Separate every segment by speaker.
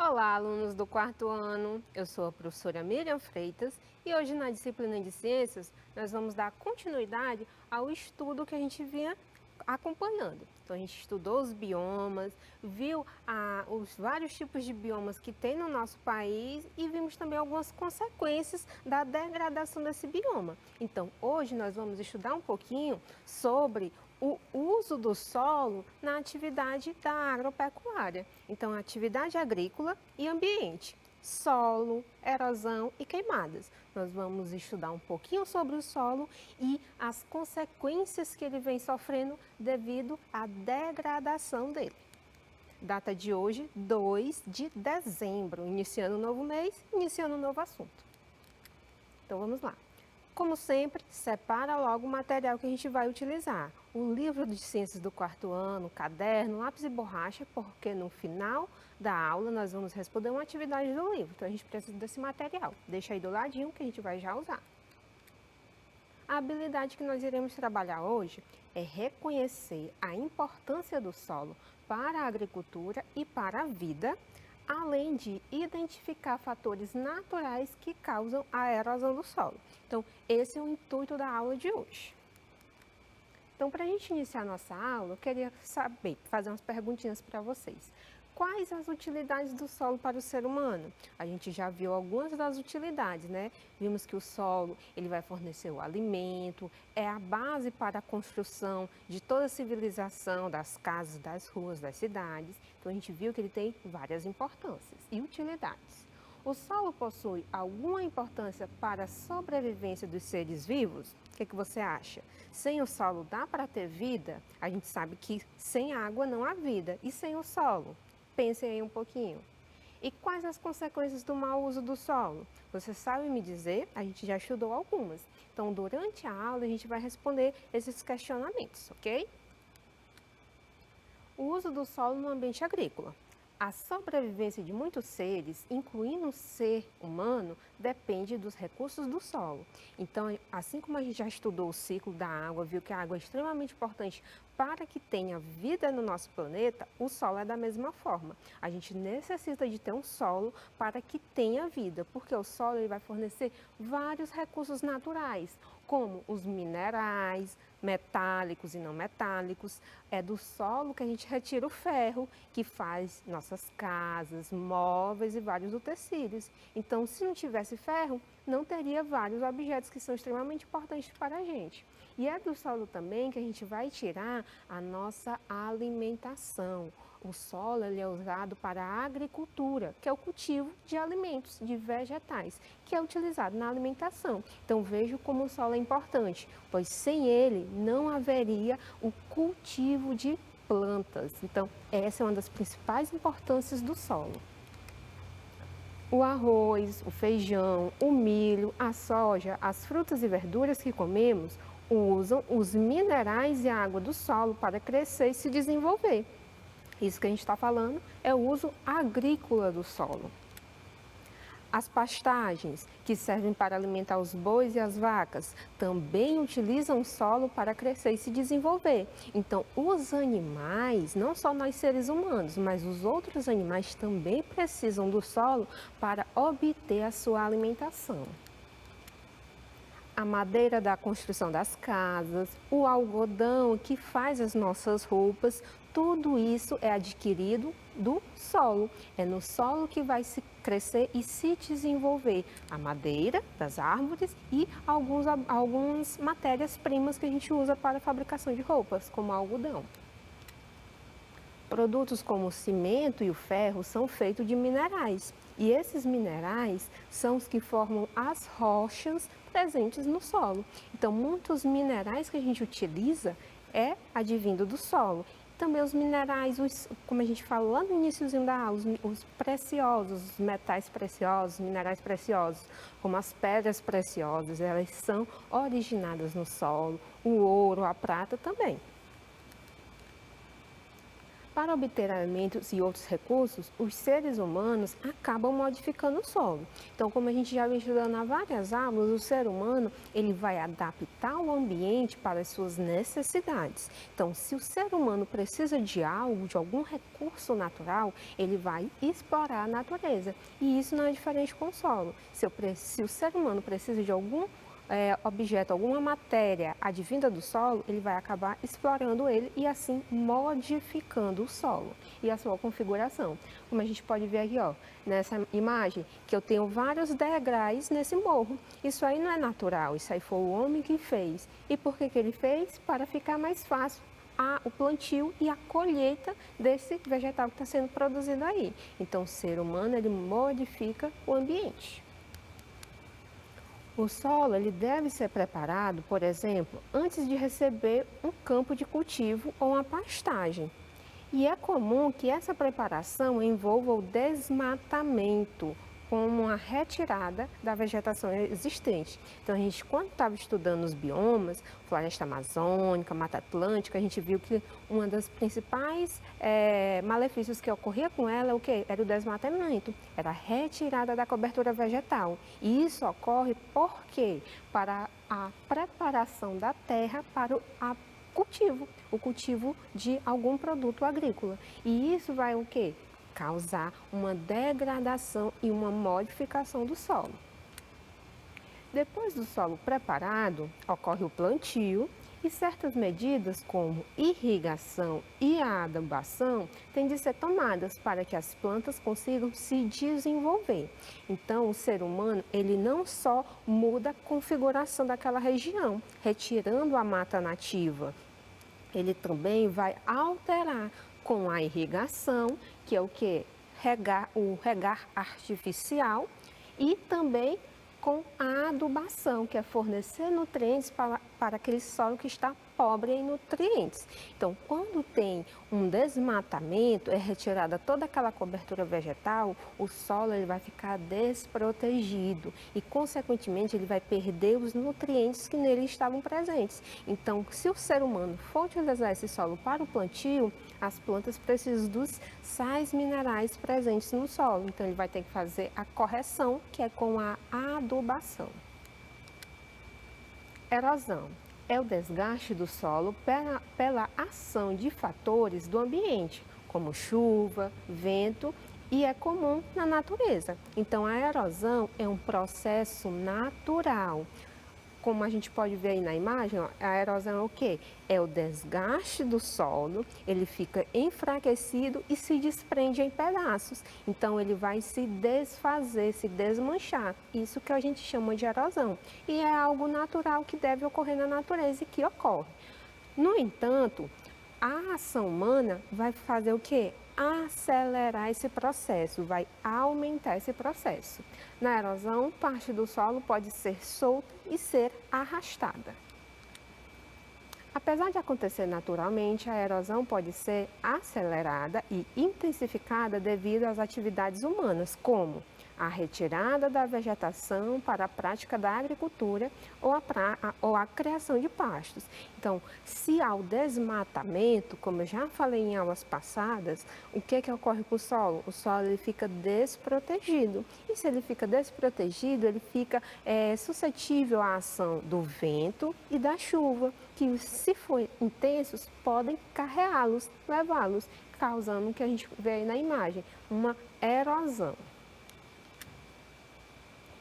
Speaker 1: Olá, alunos do quarto ano. Eu sou a professora Miriam Freitas e hoje na disciplina de Ciências nós vamos dar continuidade ao estudo que a gente vinha acompanhando. Então a gente estudou os biomas, viu os vários tipos de biomas que tem no nosso país e vimos também algumas consequências da degradação desse bioma. Então hoje nós vamos estudar um pouquinho sobre o uso do solo na atividade da agropecuária. Então, atividade agrícola e ambiente, solo, erosão e queimadas. Nós vamos estudar um pouquinho sobre o solo e as consequências que ele vem sofrendo devido à degradação dele. Data de hoje, 2 de dezembro, iniciando um novo mês, iniciando um novo assunto. Então, vamos lá. Como sempre, separa logo o material que a gente vai utilizar. O livro de ciências do quarto ano, caderno, lápis e borracha, porque no final da aula nós vamos responder uma atividade do livro. Então a gente precisa desse material. Deixa aí do ladinho que a gente vai já usar. A habilidade que nós iremos trabalhar hoje é reconhecer a importância do solo para a agricultura e para a vida, além de identificar fatores naturais que causam a erosão do solo. Então, esse é o intuito da aula de hoje. Então, para a gente iniciar a nossa aula, eu queria fazer umas perguntinhas para vocês. Quais as utilidades do solo para o ser humano? A gente já viu algumas das utilidades, né? Vimos que o solo ele vai fornecer o alimento, é a base para a construção de toda a civilização, das casas, das ruas, das cidades. Então, a gente viu que ele tem várias importâncias e utilidades. O solo possui alguma importância para a sobrevivência dos seres vivos? O que você acha? Sem o solo dá para ter vida? A gente sabe que sem água não há vida. E sem o solo? Pensem aí um pouquinho. E quais as consequências do mau uso do solo? Você sabe me dizer? A gente já estudou algumas. Então, durante a aula, a gente vai responder esses questionamentos, ok? O uso do solo no ambiente agrícola. A sobrevivência de muitos seres, incluindo o ser humano, depende dos recursos do solo. Então, assim como a gente já estudou o ciclo da água, viu que a água é extremamente importante para que tenha vida no nosso planeta, o solo é da mesma forma. A gente necessita de ter um solo para que tenha vida, porque o solo ele vai fornecer vários recursos naturais, como os minerais, metálicos e não metálicos. É do solo que a gente retira o ferro, que faz nossas casas, móveis e vários utensílios. Então, se não tivesse ferro, não teria vários objetos que são extremamente importantes para a gente. E é do solo também que a gente vai tirar a nossa alimentação. O solo ele é usado para a agricultura, que é o cultivo de alimentos, de vegetais, que é utilizado na alimentação. Então vejo como o solo é importante, pois sem ele não haveria o cultivo de plantas. Então essa é uma das principais importâncias do solo. O arroz, o feijão, o milho, a soja, as frutas e verduras que comemos usam os minerais e a água do solo para crescer e se desenvolver. Isso que a gente está falando é o uso agrícola do solo. As pastagens, que servem para alimentar os bois e as vacas, também utilizam o solo para crescer e se desenvolver. Então, os animais, não só nós seres humanos, mas os outros animais também precisam do solo para obter a sua alimentação. A madeira da construção das casas, o algodão que faz as nossas roupas, tudo isso é adquirido do solo. É no solo que vai se crescer e se desenvolver a madeira das árvores e algumas matérias-primas que a gente usa para a fabricação de roupas, como o algodão. Produtos como o cimento e o ferro são feitos de minerais. E esses minerais são os que formam as rochas presentes no solo. Então, muitos minerais que a gente utiliza é advindo do solo. Também os minerais, como a gente falou lá no iníciozinho da aula, os preciosos, os metais preciosos, minerais preciosos, como as pedras preciosas, elas são originadas no solo, o ouro, a prata também. Para obter alimentos e outros recursos, os seres humanos acabam modificando o solo. Então, como a gente já vem estudando há várias aulas, o ser humano ele vai adaptar o ambiente para as suas necessidades. Então, se o ser humano precisa de algo, de algum recurso natural, ele vai explorar a natureza. E isso não é diferente com o solo. Se o ser humano precisa de algum objeto, alguma matéria advinda do solo, ele vai acabar explorando ele e assim modificando o solo e a sua configuração. Como a gente pode ver aqui, ó, nessa imagem, que eu tenho vários degraus nesse morro. Isso aí não é natural, isso aí foi o homem que fez. E por que ele fez? Para ficar mais fácil o plantio e a colheita desse vegetal que está sendo produzido aí. Então, o ser humano, ele modifica o ambiente. O solo ele deve ser preparado, por exemplo, antes de receber um campo de cultivo ou uma pastagem. E é comum que essa preparação envolva o desmatamento, como a retirada da vegetação existente. Então, a gente, quando estava estudando os biomas, floresta amazônica, mata atlântica, a gente viu que uma das principais malefícios que ocorria com ela, o quê? Era o desmatamento, era a retirada da cobertura vegetal. E isso ocorre porque para a preparação da terra para o cultivo de algum produto agrícola. E isso vai o quê? Causar uma degradação e uma modificação do solo. Depois do solo preparado, ocorre o plantio e certas medidas como irrigação e a adubação têm de ser tomadas para que as plantas consigam se desenvolver. Então, o ser humano, ele não só muda a configuração daquela região, retirando a mata nativa, ele também vai alterar com a irrigação, que é o que? O regar artificial, e também com a adubação, que é fornecer nutrientes para aquele solo que está pobre em nutrientes. Então, quando tem um desmatamento, é retirada toda aquela cobertura vegetal, o solo ele vai ficar desprotegido e, consequentemente, ele vai perder os nutrientes que nele estavam presentes. Então, se o ser humano for utilizar esse solo para o plantio, as plantas precisam dos sais minerais presentes no solo. Então, ele vai ter que fazer a correção, que é com a adubação. Erosão é o desgaste do solo pela ação de fatores do ambiente, como chuva, vento, e é comum na natureza. Então, a erosão é um processo natural. Como a gente pode ver aí na imagem, ó, a erosão é o quê? É o desgaste do solo, ele fica enfraquecido e se desprende em pedaços. Então, ele vai se desfazer, se desmanchar. Isso que a gente chama de erosão. E é algo natural que deve ocorrer na natureza e que ocorre. No entanto, a ação humana vai fazer o quê? Acelerar esse processo, vai aumentar esse processo. Na erosão, parte do solo pode ser solta e ser arrastada. Apesar de acontecer naturalmente, a erosão pode ser acelerada e intensificada devido às atividades humanas, como a retirada da vegetação para a prática da agricultura ou a criação de pastos. Então, se há o desmatamento, como eu já falei em aulas passadas, o que ocorre com o solo? O solo ele fica desprotegido. E se ele fica desprotegido, ele fica suscetível à ação do vento e da chuva, que se for intensos, podem carreá-los, levá-los, causando o que a gente vê aí na imagem, uma erosão.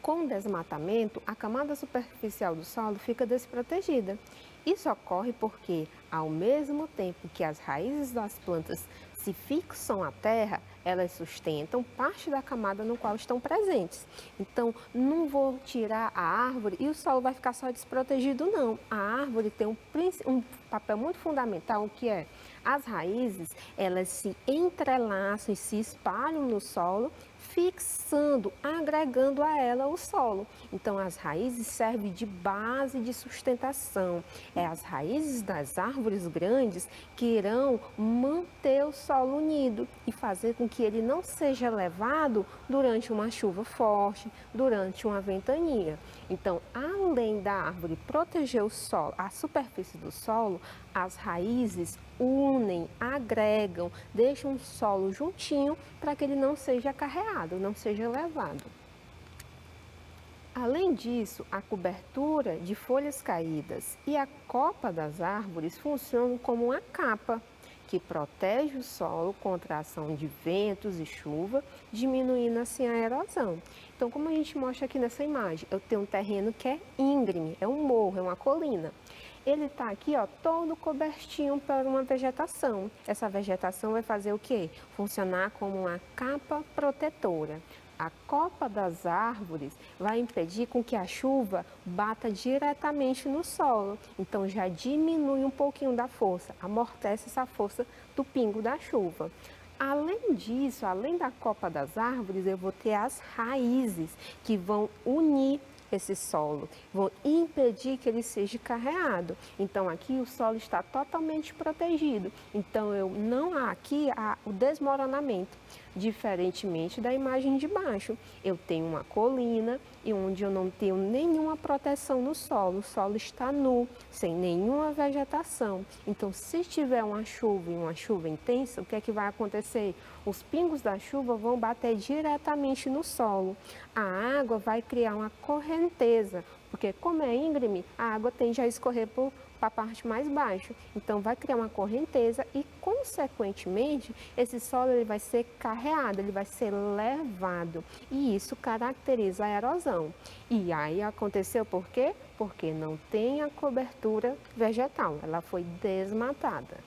Speaker 1: Com o desmatamento, a camada superficial do solo fica desprotegida. Isso ocorre porque, ao mesmo tempo que as raízes das plantas se fixam à terra, elas sustentam parte da camada no qual estão presentes. Então, não vou tirar a árvore e o solo vai ficar só desprotegido, não. A árvore tem um papel muito fundamental, que é as raízes, elas se entrelaçam e se espalham no solo, fixando, agregando a ela o solo. Então, as raízes servem de base de sustentação. É as raízes das árvores grandes que irão manter o solo unido e fazer com que ele não seja levado durante uma chuva forte, durante uma ventania. Então, além da árvore proteger o solo, a superfície do solo, solo, as raízes unem, agregam, deixam o solo juntinho para que ele não seja carreado, não seja levado. Além disso, a cobertura de folhas caídas e a copa das árvores funcionam como uma capa que protege o solo contra a ação de ventos e chuva, diminuindo assim a erosão. Então, como a gente mostra aqui nessa imagem, eu tenho um terreno que é íngreme, é um morro, é uma colina. Ele está aqui, ó, todo cobertinho por uma vegetação. Essa vegetação vai fazer o quê? Funcionar como uma capa protetora. A copa das árvores vai impedir com que a chuva bata diretamente no solo. Então já diminui um pouquinho da força, amortece essa força do pingo da chuva. Além disso, além da copa das árvores, eu vou ter as raízes que vão unir esse solo, vão impedir que ele seja carreado. Então aqui o solo está totalmente protegido. Então não há aqui o desmoronamento, diferentemente da imagem de baixo. Eu tenho uma colina e onde eu não tenho nenhuma proteção no solo, o solo está nu, sem nenhuma vegetação. Então se tiver uma chuva e uma chuva intensa, o que é que vai acontecer? Os pingos da chuva vão bater diretamente no solo. A água vai criar uma correnteza, porque como é íngreme, a água tende a escorrer para a parte mais baixa. Então vai criar uma correnteza e, consequentemente, esse solo ele vai ser carreado, ele vai ser levado. E isso caracteriza a erosão. E aí aconteceu por quê? Porque não tem a cobertura vegetal, ela foi desmatada.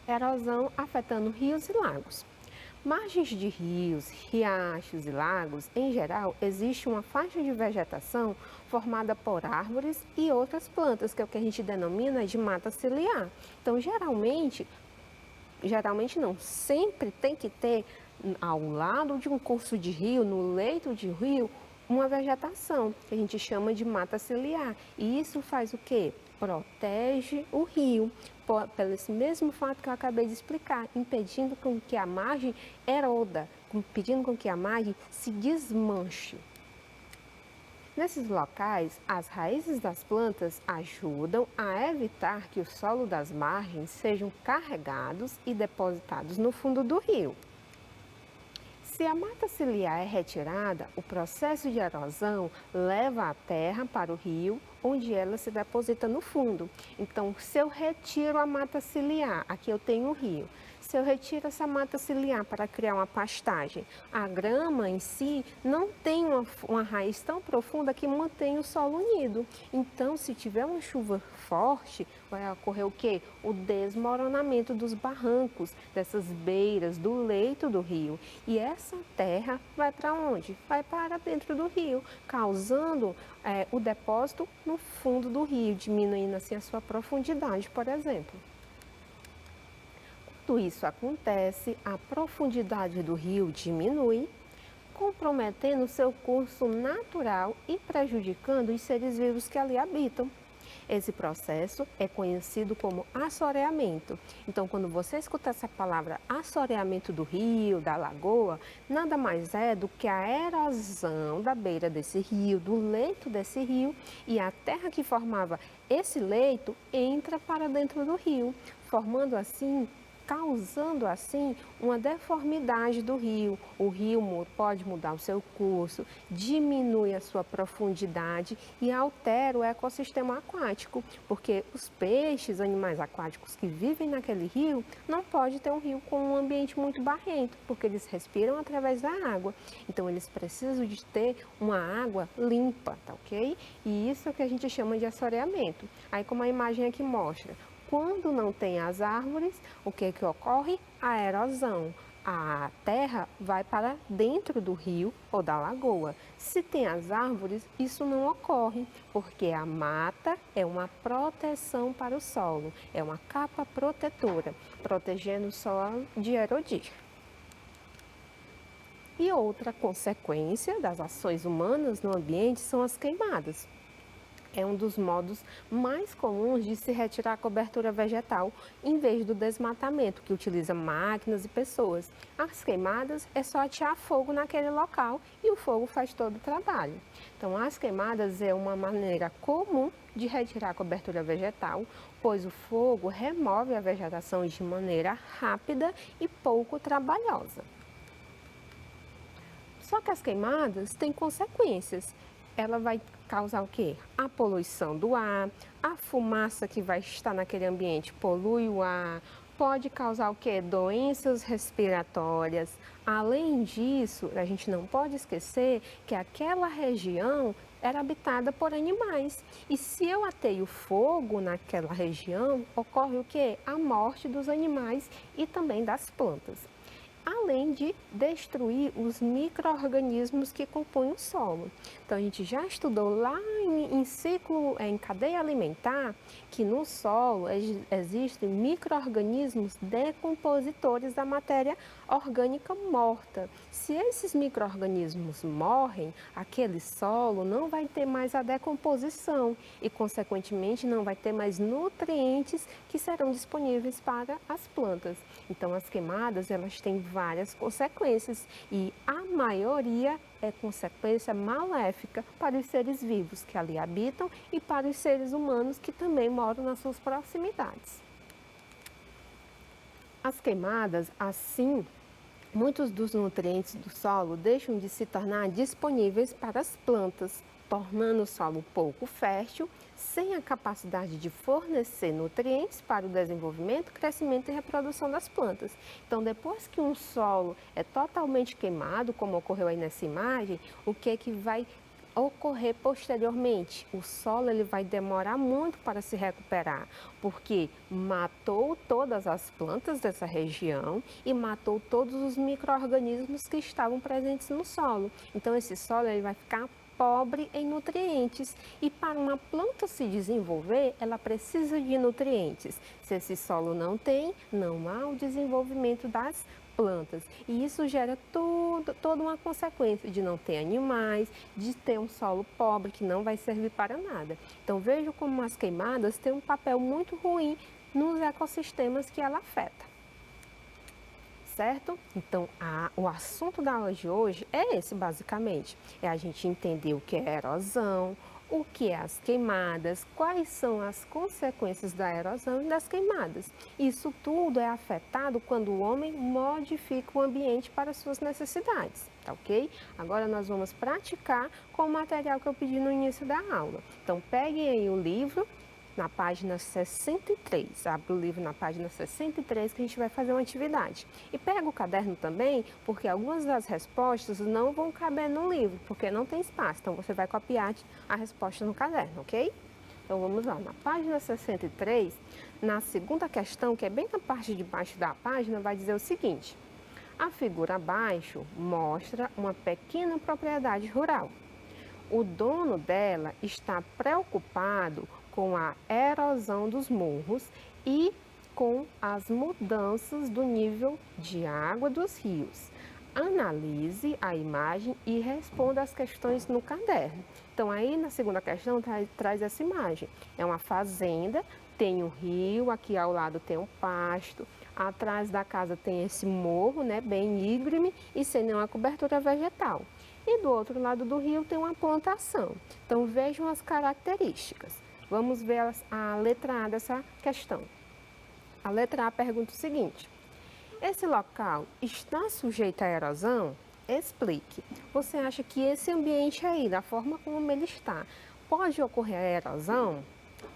Speaker 1: Erosão afetando rios e lagos. Margens de rios, riachos e lagos, em geral, existe uma faixa de vegetação formada por árvores e outras plantas, que é o que a gente denomina de mata ciliar. Então, geralmente não, sempre tem que ter ao lado de um curso de rio, no leito de rio, uma vegetação, que a gente chama de mata ciliar. E isso faz o quê? Protege o rio, pelo esse mesmo fato que eu acabei de explicar, impedindo com que a margem eroda, impedindo com que a margem se desmanche. Nesses locais, as raízes das plantas ajudam a evitar que o solo das margens sejam carregados e depositados no fundo do rio. Se a mata ciliar é retirada, o processo de erosão leva a terra para o rio, onde ela se deposita no fundo. Então, se eu retiro a mata ciliar, aqui eu tenho o rio. Se eu retiro essa mata ciliar para criar uma pastagem, a grama em si não tem uma raiz tão profunda que mantém o solo unido. Então, se tiver uma chuva forte, vai ocorrer o quê? O desmoronamento dos barrancos, dessas beiras, do leito do rio. E essa terra vai para onde? Vai para dentro do rio, causando o depósito no fundo do rio, diminuindo assim a sua profundidade, por exemplo. Quando isso acontece, a profundidade do rio diminui, comprometendo seu curso natural e prejudicando os seres vivos que ali habitam. Esse processo é conhecido como assoreamento. Então, quando você escuta essa palavra assoreamento do rio, da lagoa, nada mais é do que a erosão da beira desse rio, do leito desse rio, e a terra que formava esse leito entra para dentro do rio, causando assim uma deformidade do rio. O rio pode mudar o seu curso, diminui a sua profundidade e altera o ecossistema aquático, porque os peixes, animais aquáticos que vivem naquele rio, não pode ter um rio com um ambiente muito barrento, porque eles respiram através da água. Então eles precisam de ter uma água limpa, tá ok? E isso é o que a gente chama de assoreamento. Aí como a imagem aqui mostra, quando não tem as árvores, o que ocorre? A erosão. A terra vai para dentro do rio ou da lagoa. Se tem as árvores, isso não ocorre, porque a mata é uma proteção para o solo, é uma capa protetora, protegendo o solo de erodir. E outra consequência das ações humanas no ambiente são as queimadas. é um dos modos mais comuns de se retirar a cobertura vegetal em vez do desmatamento, que utiliza máquinas e pessoas. As queimadas é só atear fogo naquele local e o fogo faz todo o trabalho. Então, as queimadas é uma maneira comum de retirar a cobertura vegetal, pois o fogo remove a vegetação de maneira rápida e pouco trabalhosa. Só que as queimadas têm consequências. Ela vai causar o quê? A poluição do ar, a fumaça que vai estar naquele ambiente polui o ar, pode causar o quê? Doenças respiratórias. Além disso, a gente não pode esquecer que aquela região era habitada por animais. E se eu ateio fogo naquela região, ocorre o quê? A morte dos animais e também das plantas, além de destruir os micro-organismos que compõem o solo. Então, a gente já estudou lá em cadeia alimentar, que no solo existem micro-organismos decompositores da matéria orgânica morta. Se esses micro-organismos morrem, aquele solo não vai ter mais a decomposição e, consequentemente, não vai ter mais nutrientes que serão disponíveis para as plantas. Então, as queimadas, elas têm várias consequências e a maioria é consequência maléfica para os seres vivos que ali habitam e para os seres humanos que também moram nas suas proximidades. As queimadas, assim, muitos dos nutrientes do solo deixam de se tornar disponíveis para as plantas, tornando o solo pouco fértil, sem a capacidade de fornecer nutrientes para o desenvolvimento, crescimento e reprodução das plantas. Então, depois que um solo é totalmente queimado, como ocorreu aí nessa imagem, o que vai ocorrer posteriormente? O solo ele vai demorar muito para se recuperar, porque matou todas as plantas dessa região e matou todos os micro-organismos que estavam presentes no solo. Então, esse solo ele vai ficar pobre em nutrientes e para uma planta se desenvolver, ela precisa de nutrientes. Se esse solo não tem, não há o desenvolvimento das plantas. E isso gera toda uma consequência de não ter animais, de ter um solo pobre que não vai servir para nada. Então vejo como as queimadas têm um papel muito ruim nos ecossistemas que ela afeta. Certo? Então, o assunto da aula de hoje é esse, basicamente. É a gente entender o que é erosão, o que é as queimadas, quais são as consequências da erosão e das queimadas. Isso tudo é afetado quando o homem modifica o ambiente para suas necessidades, tá ok? Agora nós vamos praticar com o material que eu pedi no início da aula. Então, peguem aí o livro na página 63, abre o livro na página 63 que a gente vai fazer uma atividade. E pega o caderno também, porque algumas das respostas não vão caber no livro, porque não tem espaço, então você vai copiar a resposta no caderno, ok? Então vamos lá, na página 63, na segunda questão, que é bem na parte de baixo da página, vai dizer o seguinte: a figura abaixo mostra uma pequena propriedade rural. O dono dela está preocupado com a erosão dos morros e com as mudanças do nível de água dos rios. Analise a imagem e responda as questões no caderno. Então, aí na segunda questão traz essa imagem. É uma fazenda, tem um rio, aqui ao lado tem um pasto, atrás da casa tem esse morro, né, bem íngreme e sem nenhuma cobertura vegetal. E do outro lado do rio tem uma plantação. Então, vejam as características. Vamos ver a letra A dessa questão. A letra A pergunta o seguinte: esse local está sujeito à erosão? Explique. Você acha que esse ambiente aí, da forma como ele está, pode ocorrer a erosão?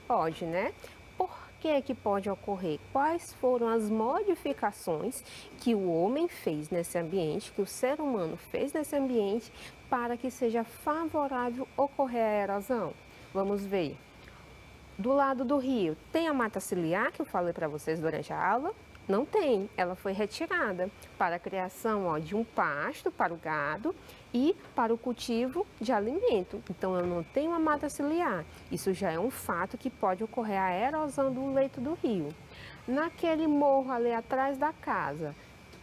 Speaker 1: Pode, né? Por que pode ocorrer? Quais foram as modificações que o homem fez nesse ambiente, que o ser humano fez nesse ambiente, para que seja favorável ocorrer a erosão? Vamos ver. Do lado do rio, tem a mata ciliar que eu falei para vocês durante a aula? Não tem, ela foi retirada para a criação de um pasto para o gado e para o cultivo de alimento. Então, eu não tenho a mata ciliar. Isso já é um fato que pode ocorrer a erosão do leito do rio. Naquele morro ali atrás da casa,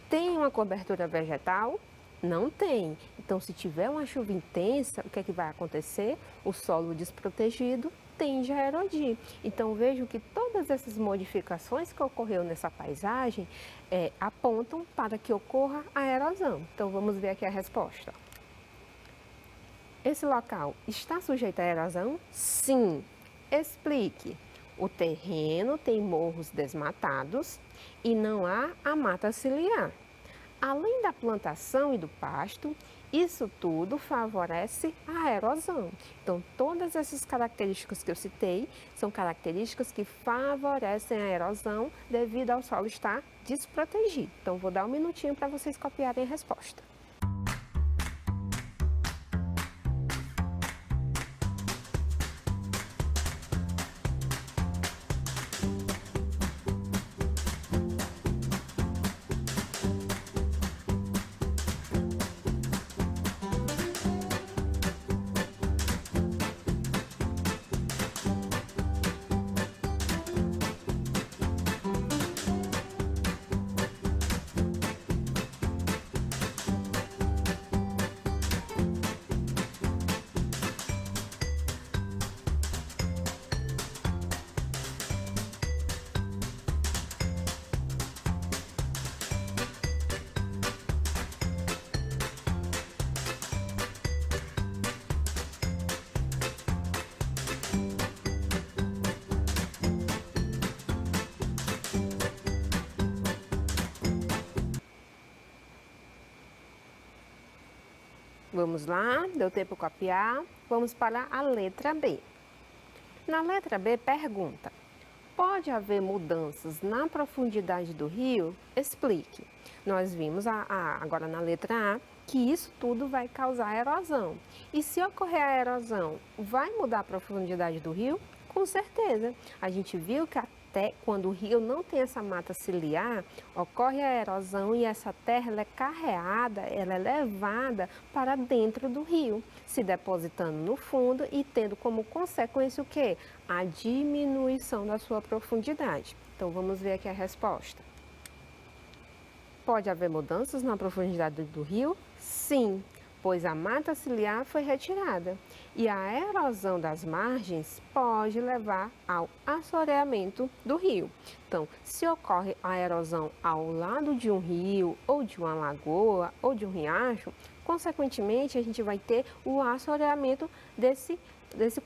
Speaker 1: tem uma cobertura vegetal? Não tem. Então, se tiver uma chuva intensa, o que é que vai acontecer? O solo desprotegido tende a erodir. Então, vejo que todas essas modificações que ocorreu nessa paisagem apontam para que ocorra a erosão. Então, vamos ver aqui a resposta. Esse local está sujeito à erosão? Sim. Explique. O terreno tem morros desmatados e não há a mata ciliar. Além da plantação e do pasto, isso tudo favorece a erosão. Então, todas essas características que eu citei são características que favorecem a erosão devido ao solo estar desprotegido. Então, vou dar um minutinho para vocês copiarem a resposta. Vamos lá, deu tempo de copiar. Vamos para a letra B. Na letra B, pergunta: pode haver mudanças na profundidade do rio? Explique. Nós vimos agora na letra A que isso tudo vai causar erosão. E se ocorrer a erosão, vai mudar a profundidade do rio? Com certeza. A gente viu que até quando o rio não tem essa mata ciliar, ocorre a erosão e essa terra ela é carreada, ela é levada para dentro do rio, se depositando no fundo e tendo como consequência o quê? A diminuição da sua profundidade. Então, vamos ver aqui a resposta. Pode haver mudanças na profundidade do rio? Sim, pois a mata ciliar foi retirada. E a erosão das margens pode levar ao assoreamento do rio. Então, se ocorre a erosão ao lado de um rio, ou de uma lagoa, ou de um riacho, consequentemente a gente vai ter o assoreamento desse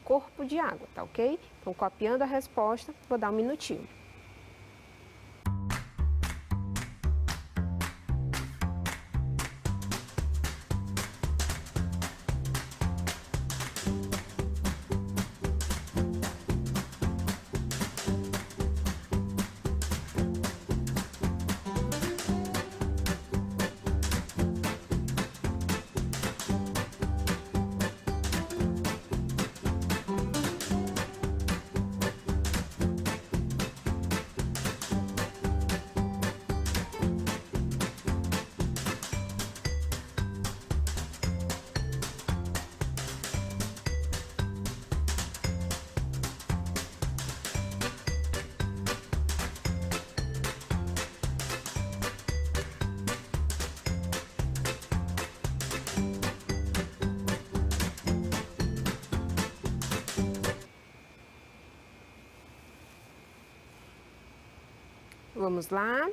Speaker 1: corpo de água, tá ok? Então, copiando a resposta, vou dar um minutinho. Vamos lá,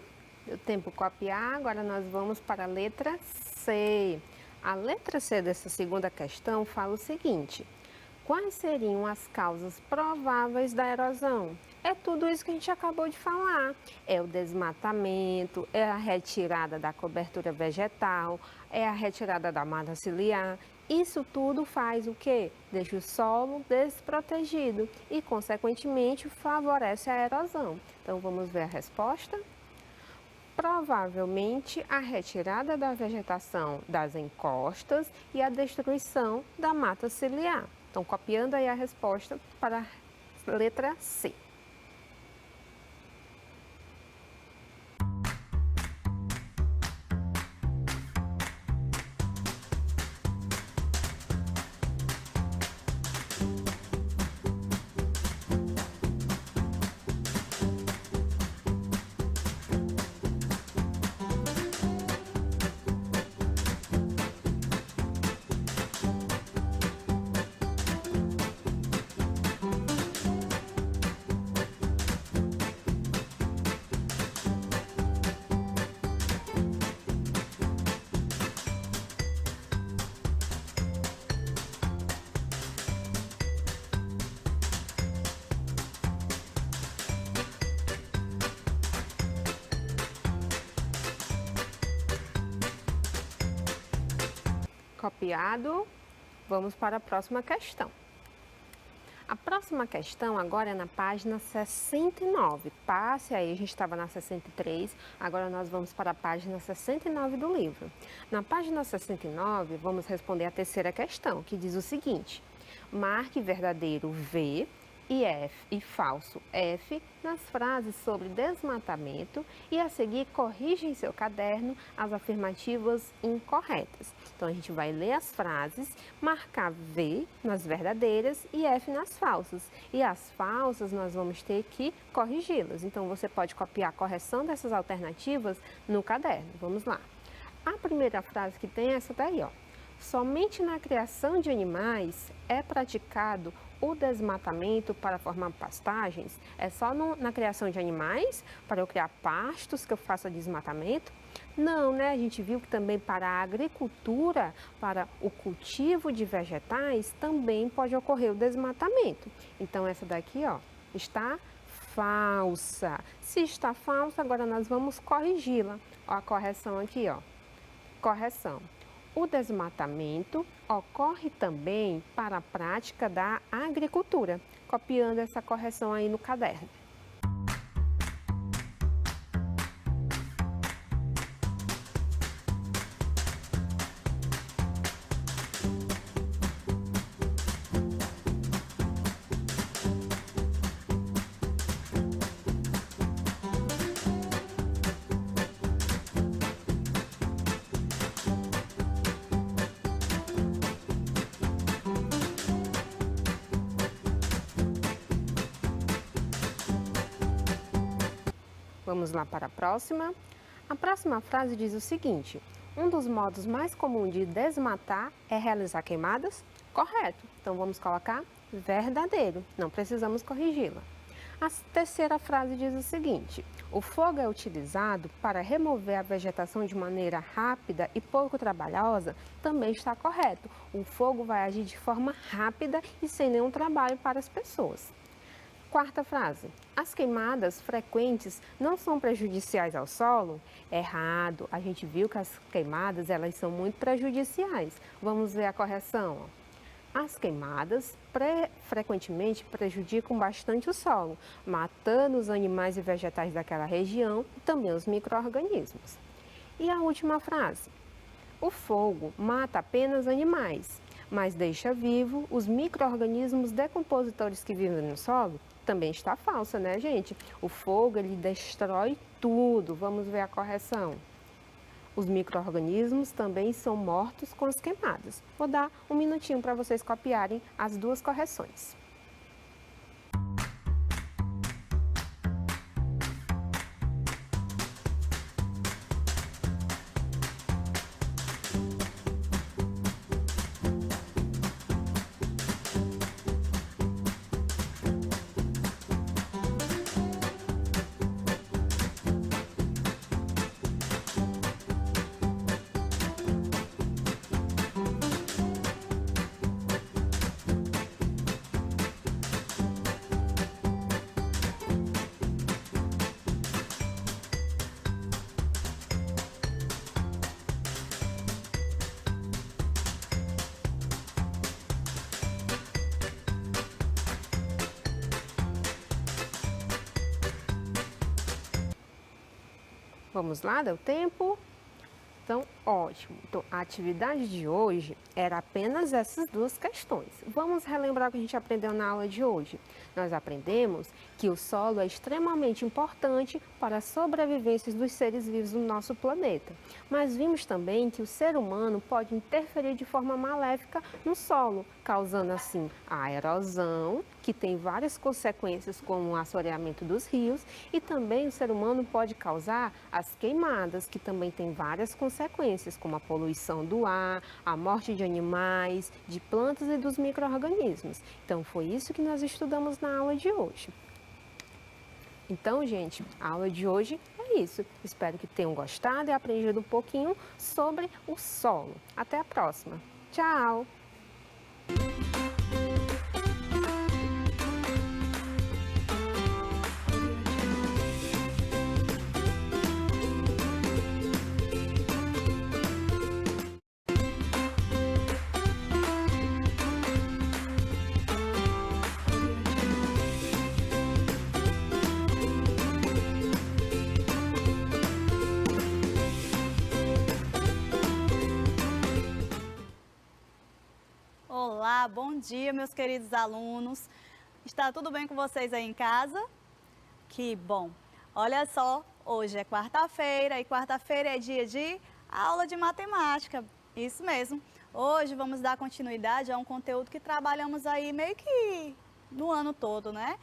Speaker 1: deu tempo de copiar, agora nós vamos para a letra C. A letra C dessa segunda questão fala o seguinte: quais seriam as causas prováveis da erosão? É tudo isso que a gente acabou de falar. É o desmatamento, é a retirada da cobertura vegetal, é a retirada da mata ciliar. Isso tudo faz o quê? Deixa o solo desprotegido e, consequentemente, favorece a erosão. Então, vamos ver a resposta? Provavelmente, a retirada da vegetação das encostas e a destruição da mata ciliar. Então, copiando aí a resposta para a letra C. Copiado. Vamos para a próxima questão. A próxima questão agora é na página 69. Passe aí, a gente estava na 63, agora nós vamos para a página 69 do livro. Na página 69, vamos responder a terceira questão, que diz o seguinte: marque verdadeiro V e falso F nas frases sobre desmatamento e a seguir corrija em seu caderno as afirmativas incorretas. Então a gente vai ler as frases, marcar V nas verdadeiras e F nas falsas. E as falsas nós vamos ter que corrigi-las. Então você pode copiar a correção dessas alternativas no caderno. Vamos lá. A primeira frase que tem é essa daí, ó. Somente na criação de animais é praticado o desmatamento para formar pastagens. É só na criação de animais, para eu criar pastos, que eu faça desmatamento? Não, né? A gente viu que também para a agricultura, para o cultivo de vegetais, também pode ocorrer o desmatamento. Então, essa daqui, ó, está falsa. Se está falsa, agora nós vamos corrigi-la. Ó, a correção aqui, ó. Correção. O desmatamento ocorre também para a prática da agricultura, copiando essa correção aí no caderno. Vamos lá para a próxima. A próxima frase diz o seguinte: um dos modos mais comuns de desmatar é realizar queimadas? Correto. Então vamos colocar verdadeiro, não precisamos corrigi-la. A terceira frase diz o seguinte: o fogo é utilizado para remover a vegetação de maneira rápida e pouco trabalhosa? Também está correto. O fogo vai agir de forma rápida e sem nenhum trabalho para as pessoas. Quarta frase: as queimadas frequentes não são prejudiciais ao solo? Errado. A gente viu que as queimadas elas são muito prejudiciais. Vamos ver a correção. As queimadas frequentemente prejudicam bastante o solo, matando os animais e vegetais daquela região e também os micro-organismos. E a última frase: o fogo mata apenas animais, mas deixa vivo os micro-organismos decompositores que vivem no solo? Também está falsa, né, gente? O fogo, ele destrói tudo. Vamos ver a correção. Os micro-organismos também são mortos com as queimadas. Vou dar um minutinho para vocês copiarem as duas correções. Vamos lá, deu tempo? Então, ótimo. Então, a atividade de hoje era apenas essas duas questões. Vamos relembrar o que a gente aprendeu na aula de hoje. Nós aprendemos que o solo é extremamente importante para a sobrevivência dos seres vivos do nosso planeta. Mas vimos também que o ser humano pode interferir de forma maléfica no solo, causando assim a erosão, que tem várias consequências como o assoreamento dos rios, e também o ser humano pode causar as queimadas, que também tem várias consequências, como a poluição do ar, a morte de animais, de plantas e dos micro-organismos. Então, foi isso que nós estudamos na aula de hoje. Então, gente, a aula de hoje é isso. Espero que tenham gostado e aprendido um pouquinho sobre o solo. Até a próxima. Tchau!
Speaker 2: Olá, bom dia, meus queridos alunos. Está tudo bem com vocês aí em casa? Que bom! Olha só, hoje é quarta-feira e quarta-feira é dia de aula de matemática. Isso mesmo. Hoje vamos dar continuidade a um conteúdo que trabalhamos aí meio que no ano todo, né?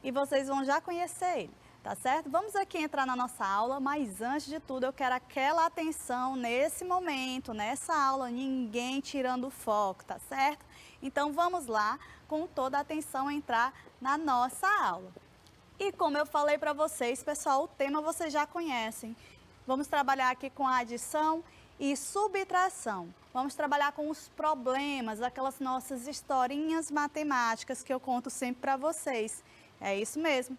Speaker 2: E vocês vão já conhecer ele, tá certo? Vamos aqui entrar na nossa aula, mas antes de tudo eu quero aquela atenção nesse momento, nessa aula, ninguém tirando o foco, tá certo? Então vamos lá, com toda a atenção, entrar na nossa aula. E como eu falei para vocês, pessoal, o tema vocês já conhecem. Vamos trabalhar aqui com a adição e subtração. Vamos trabalhar com os problemas, aquelas nossas historinhas matemáticas que eu conto sempre para vocês. É isso mesmo.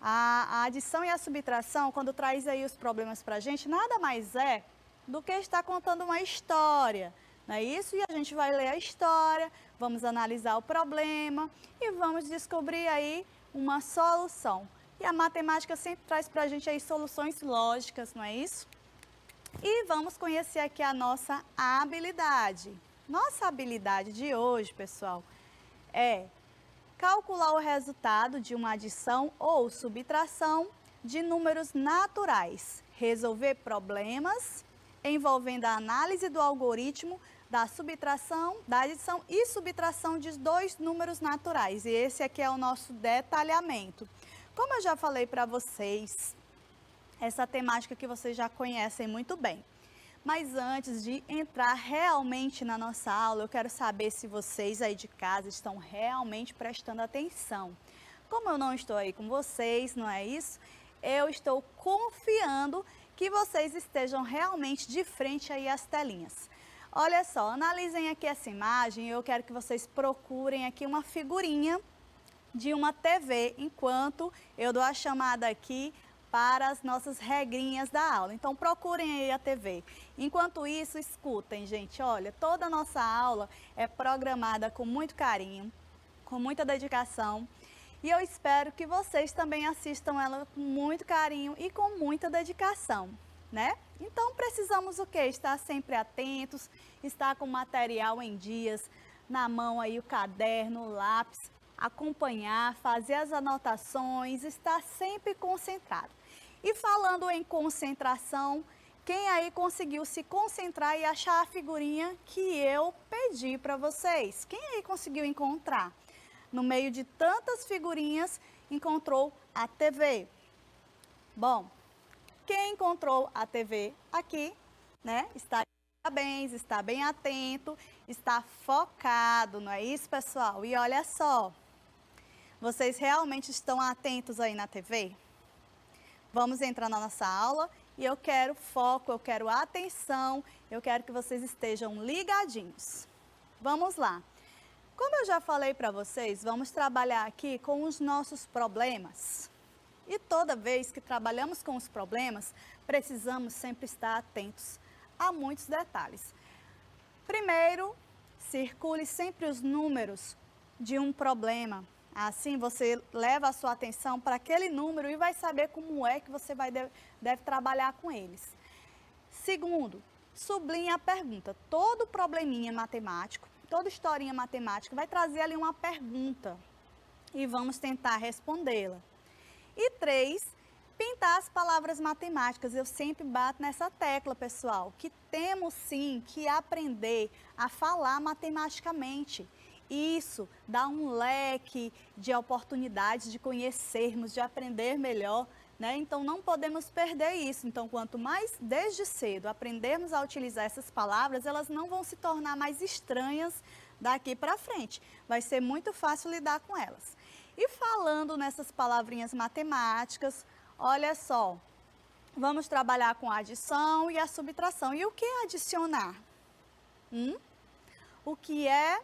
Speaker 2: A adição e a subtração, quando traz aí os problemas para a gente, nada mais é do que estar contando uma história. Não é isso? E a gente vai ler a história, vamos analisar o problema e vamos descobrir aí uma solução. E a matemática sempre traz para a gente aí soluções lógicas, não é isso? E vamos conhecer aqui a nossa habilidade. Nossa habilidade de hoje, pessoal, é calcular o resultado de uma adição ou subtração de números naturais, resolver problemas envolvendo a análise do algoritmo da subtração, da adição e subtração de dois números naturais. E esse aqui é o nosso detalhamento. Como eu já falei para vocês, essa temática que vocês já conhecem muito bem. Mas antes de entrar realmente na nossa aula, eu quero saber se vocês aí de casa estão realmente prestando atenção. Como eu não estou aí com vocês, não é isso? Eu estou confiando que vocês estejam realmente de frente aí às telinhas. Olha só, analisem aqui essa imagem e eu quero que vocês procurem aqui uma figurinha de uma TV, enquanto eu dou a chamada aqui para as nossas regrinhas da aula. Então, procurem aí a TV. Enquanto isso, escutem, gente. Olha, toda a nossa aula é programada com muito carinho, com muita dedicação. E eu espero que vocês também assistam ela com muito carinho e com muita dedicação, né? Então, precisamos o quê? Estar sempre atentos, estar com o material em dias, na mão aí o caderno, o lápis, acompanhar, fazer as anotações, estar sempre concentrado. E falando em concentração, quem aí conseguiu se concentrar e achar a figurinha que eu pedi para vocês? Quem aí conseguiu encontrar? No meio de tantas figurinhas, encontrou a TV. Bom, quem encontrou a TV aqui, né, está de parabéns, está bem atento, está focado, não é isso, pessoal? E olha só, vocês realmente estão atentos aí na TV? Vamos entrar na nossa aula e eu quero foco, eu quero atenção, eu quero que vocês estejam ligadinhos. Vamos lá. Como eu já falei para vocês, vamos trabalhar aqui com os nossos problemas. E toda vez que trabalhamos com os problemas, precisamos sempre estar atentos a muitos detalhes. Primeiro, circule sempre os números de um problema. Assim você leva a sua atenção para aquele número e vai saber como é que você deve trabalhar com eles. Segundo, sublinhe a pergunta. Todo probleminha matemático, toda historinha matemática vai trazer ali uma pergunta e vamos tentar respondê-la. E 3, pintar as palavras matemáticas. Eu sempre bato nessa tecla, pessoal, que temos sim que aprender a falar matematicamente. Isso dá um leque de oportunidades de conhecermos, de aprender melhor, né? Então não podemos perder isso. Então, quanto mais desde cedo aprendermos a utilizar essas palavras, elas não vão se tornar mais estranhas daqui para frente. Vai ser muito fácil lidar com elas. E falando nessas palavrinhas matemáticas, olha só, vamos trabalhar com a adição e a subtração. E o que é adicionar? O que é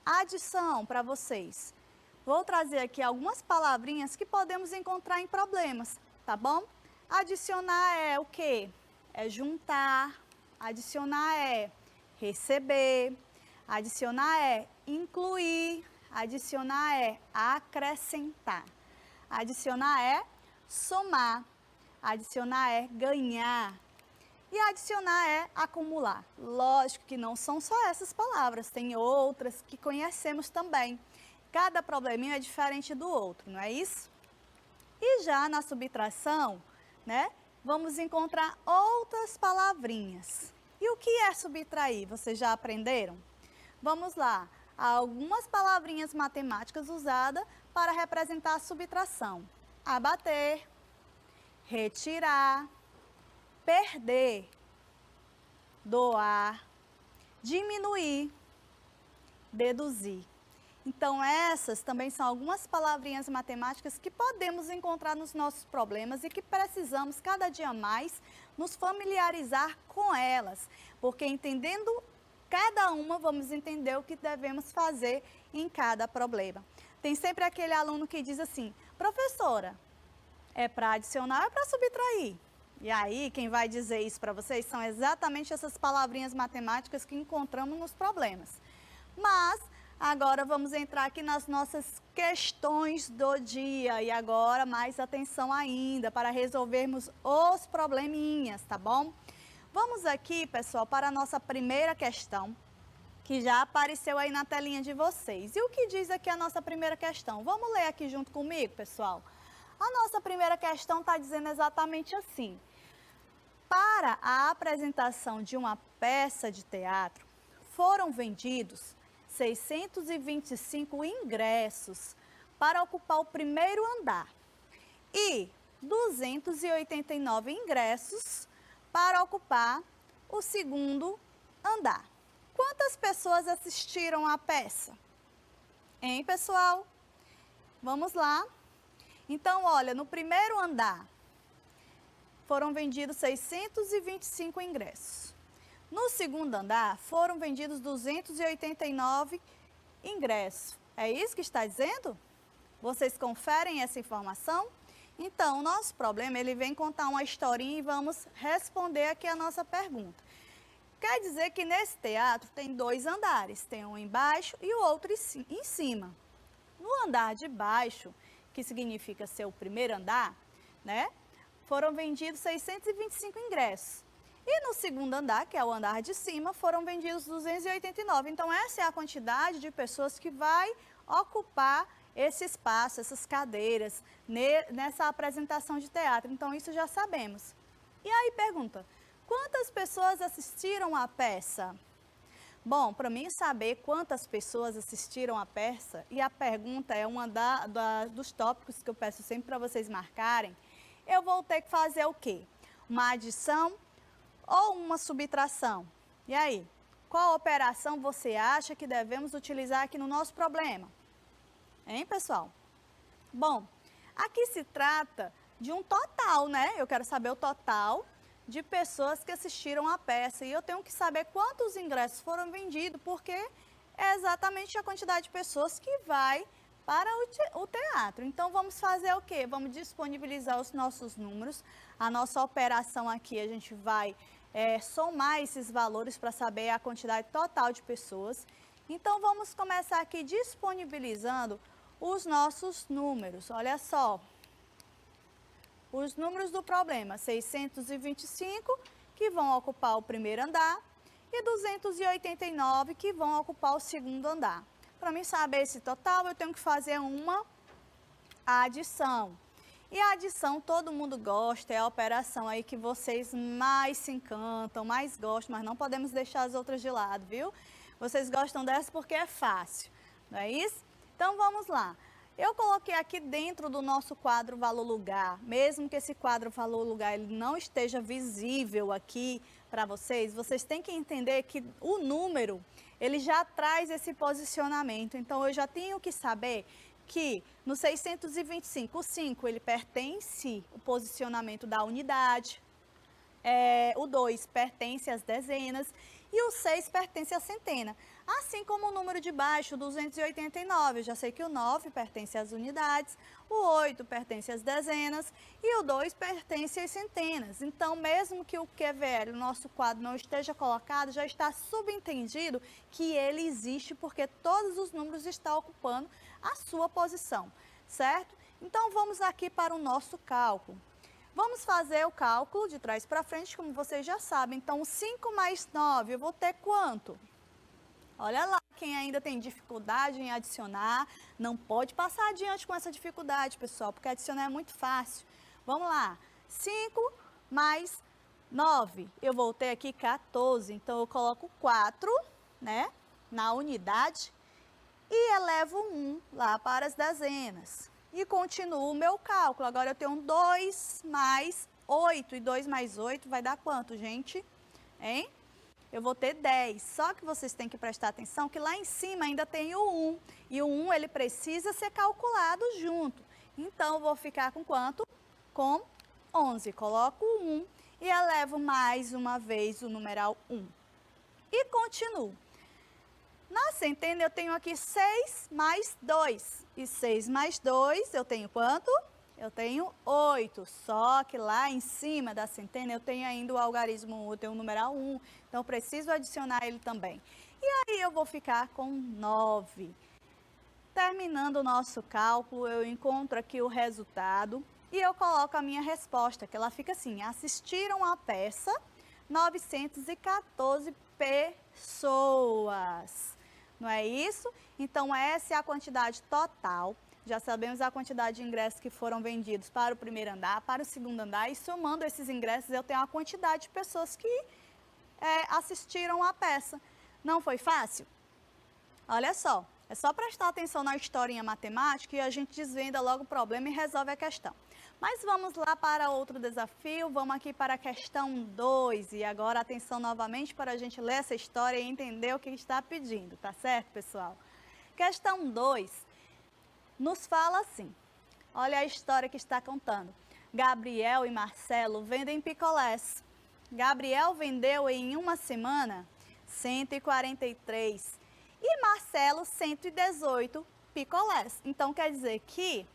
Speaker 2: adição para vocês? Vou trazer aqui algumas palavrinhas que podemos encontrar em problemas, tá bom? Adicionar é o quê? É juntar, adicionar é receber, adicionar é incluir, adicionar é acrescentar, adicionar é somar, adicionar é ganhar. E adicionar é acumular. Lógico que não são só essas palavras, tem outras que conhecemos também. Cada probleminha é diferente do outro, não é isso? E já na subtração, né, vamos encontrar outras palavrinhas. E o que é subtrair? Vocês já aprenderam? Vamos lá. Há algumas palavrinhas matemáticas usadas para representar a subtração. Abater, retirar, perder, doar, diminuir, deduzir. Então, essas também são algumas palavrinhas matemáticas que podemos encontrar nos nossos problemas e que precisamos cada dia mais nos familiarizar com elas, porque entendendo cada uma, vamos entender o que devemos fazer em cada problema. Tem sempre aquele aluno que diz assim, professora, é para adicionar ou é para subtrair? E aí, quem vai dizer isso para vocês são exatamente essas palavrinhas matemáticas que encontramos nos problemas. Mas, agora vamos entrar aqui nas nossas questões do dia. E agora, mais atenção ainda, para resolvermos os probleminhas, tá bom? Vamos aqui, pessoal, para a nossa primeira questão, que já apareceu aí na telinha de vocês. E o que diz aqui a nossa primeira questão? Vamos ler aqui junto comigo, pessoal? A nossa primeira questão está dizendo exatamente assim. Para a apresentação de uma peça de teatro, foram vendidos 625 ingressos para ocupar o primeiro andar e 289 ingressos para ocupar o segundo andar. Quantas pessoas assistiram à peça? Hein, pessoal? Vamos lá. Então, olha, no primeiro andar foram vendidos 625 ingressos. No segundo andar, foram vendidos 289 ingressos. É isso que está dizendo? Vocês conferem essa informação? Então, o nosso problema, ele vem contar uma historinha e vamos responder aqui a nossa pergunta. Quer dizer que nesse teatro tem 2 andares, tem um embaixo e o outro em cima. No andar de baixo, que significa ser o primeiro andar, né? Foram vendidos 625 ingressos. E no segundo andar, que é o andar de cima, foram vendidos 289. Então, essa é a quantidade de pessoas que vai ocupar esse espaço, essas cadeiras, nessa apresentação de teatro. Então, isso já sabemos. E aí, pergunta, quantas pessoas assistiram à peça? Bom, para mim saber quantas pessoas assistiram à peça, e a pergunta é uma dos tópicos que eu peço sempre para vocês marcarem, eu vou ter que fazer o quê? Uma adição ou uma subtração? E aí, qual operação você acha que devemos utilizar aqui no nosso problema? Hein, pessoal? Bom, aqui se trata de um total, né? Eu quero saber o total de pessoas que assistiram à peça. E eu tenho que saber quantos ingressos foram vendidos, porque é exatamente a quantidade de pessoas que vai para o teatro. Então, vamos fazer o quê? Vamos disponibilizar os nossos números. A nossa operação aqui, a gente vai somar esses valores para saber a quantidade total de pessoas. Então, vamos começar aqui disponibilizando os nossos números. Olha só. Os números do problema, 625, que vão ocupar o primeiro andar, e 289, que vão ocupar o segundo andar. Para mim saber esse total, eu tenho que fazer uma adição. E a adição todo mundo gosta, é a operação aí que vocês mais se encantam, mais gostam, mas não podemos deixar as outras de lado, viu? Vocês gostam dessa porque é fácil, não é isso? Então, vamos lá. Eu coloquei aqui dentro do nosso quadro valor lugar, mesmo que esse quadro valor lugar ele não esteja visível aqui para vocês, vocês têm que entender que o número, ele já traz esse posicionamento. Então, eu já tenho que saber que no 625, o 5, ele pertence ao posicionamento da unidade, o 2 pertence às dezenas e o 6 pertence à centena. Assim como o número de baixo, 289, eu já sei que o 9 pertence às unidades, o 8 pertence às dezenas e o 2 pertence às centenas. Então, mesmo que o QVL, o nosso quadro, não esteja colocado, já está subentendido que ele existe porque todos os números estão ocupando a sua posição, certo? Então, vamos aqui para o nosso cálculo. Vamos fazer o cálculo de trás para frente, como vocês já sabem. Então, 5 mais 9, eu vou ter quanto? Olha lá, quem ainda tem dificuldade em adicionar, não pode passar adiante com essa dificuldade, pessoal, porque adicionar é muito fácil. Vamos lá, 5 mais 9, eu vou ter aqui 14, então eu coloco 4, né, na unidade e elevo 1 lá para as dezenas. E continuo o meu cálculo. Agora eu tenho 2 mais 8, e 2 mais 8 vai dar quanto, gente? Hein? Eu vou ter 10, só que vocês têm que prestar atenção que lá em cima ainda tem o 1, e o 1 ele precisa ser calculado junto. Então, eu vou ficar com quanto? Com 11. Coloco o 1 e elevo mais uma vez o numeral 1. E continuo. Na centena eu tenho aqui 6 mais 2, e 6 mais 2 eu tenho quanto? Eu tenho 8, só que lá em cima da centena eu tenho ainda o algarismo 1, eu tenho o numeral 1, então eu preciso adicionar ele também. E aí eu vou ficar com 9. Terminando o nosso cálculo, eu encontro aqui o resultado e eu coloco a minha resposta, que ela fica assim: assistiram a peça 914 pessoas. Não é isso? Então, essa é a quantidade total. Já sabemos a quantidade de ingressos que foram vendidos para o primeiro andar, para o segundo andar, e somando esses ingressos, eu tenho a quantidade de pessoas que assistiram à peça. Não foi fácil? Olha só, é só prestar atenção na historinha matemática e a gente desvenda logo o problema e resolve a questão. Mas vamos lá para outro desafio, vamos aqui para a questão 2. E agora atenção novamente para a gente ler essa história e entender o que está pedindo, tá certo, pessoal? Questão 2 nos fala assim, olha a história que está contando. Gabriel e Marcelo vendem picolés. Gabriel vendeu em uma semana 143 e Marcelo 118 picolés. Então, quer dizer que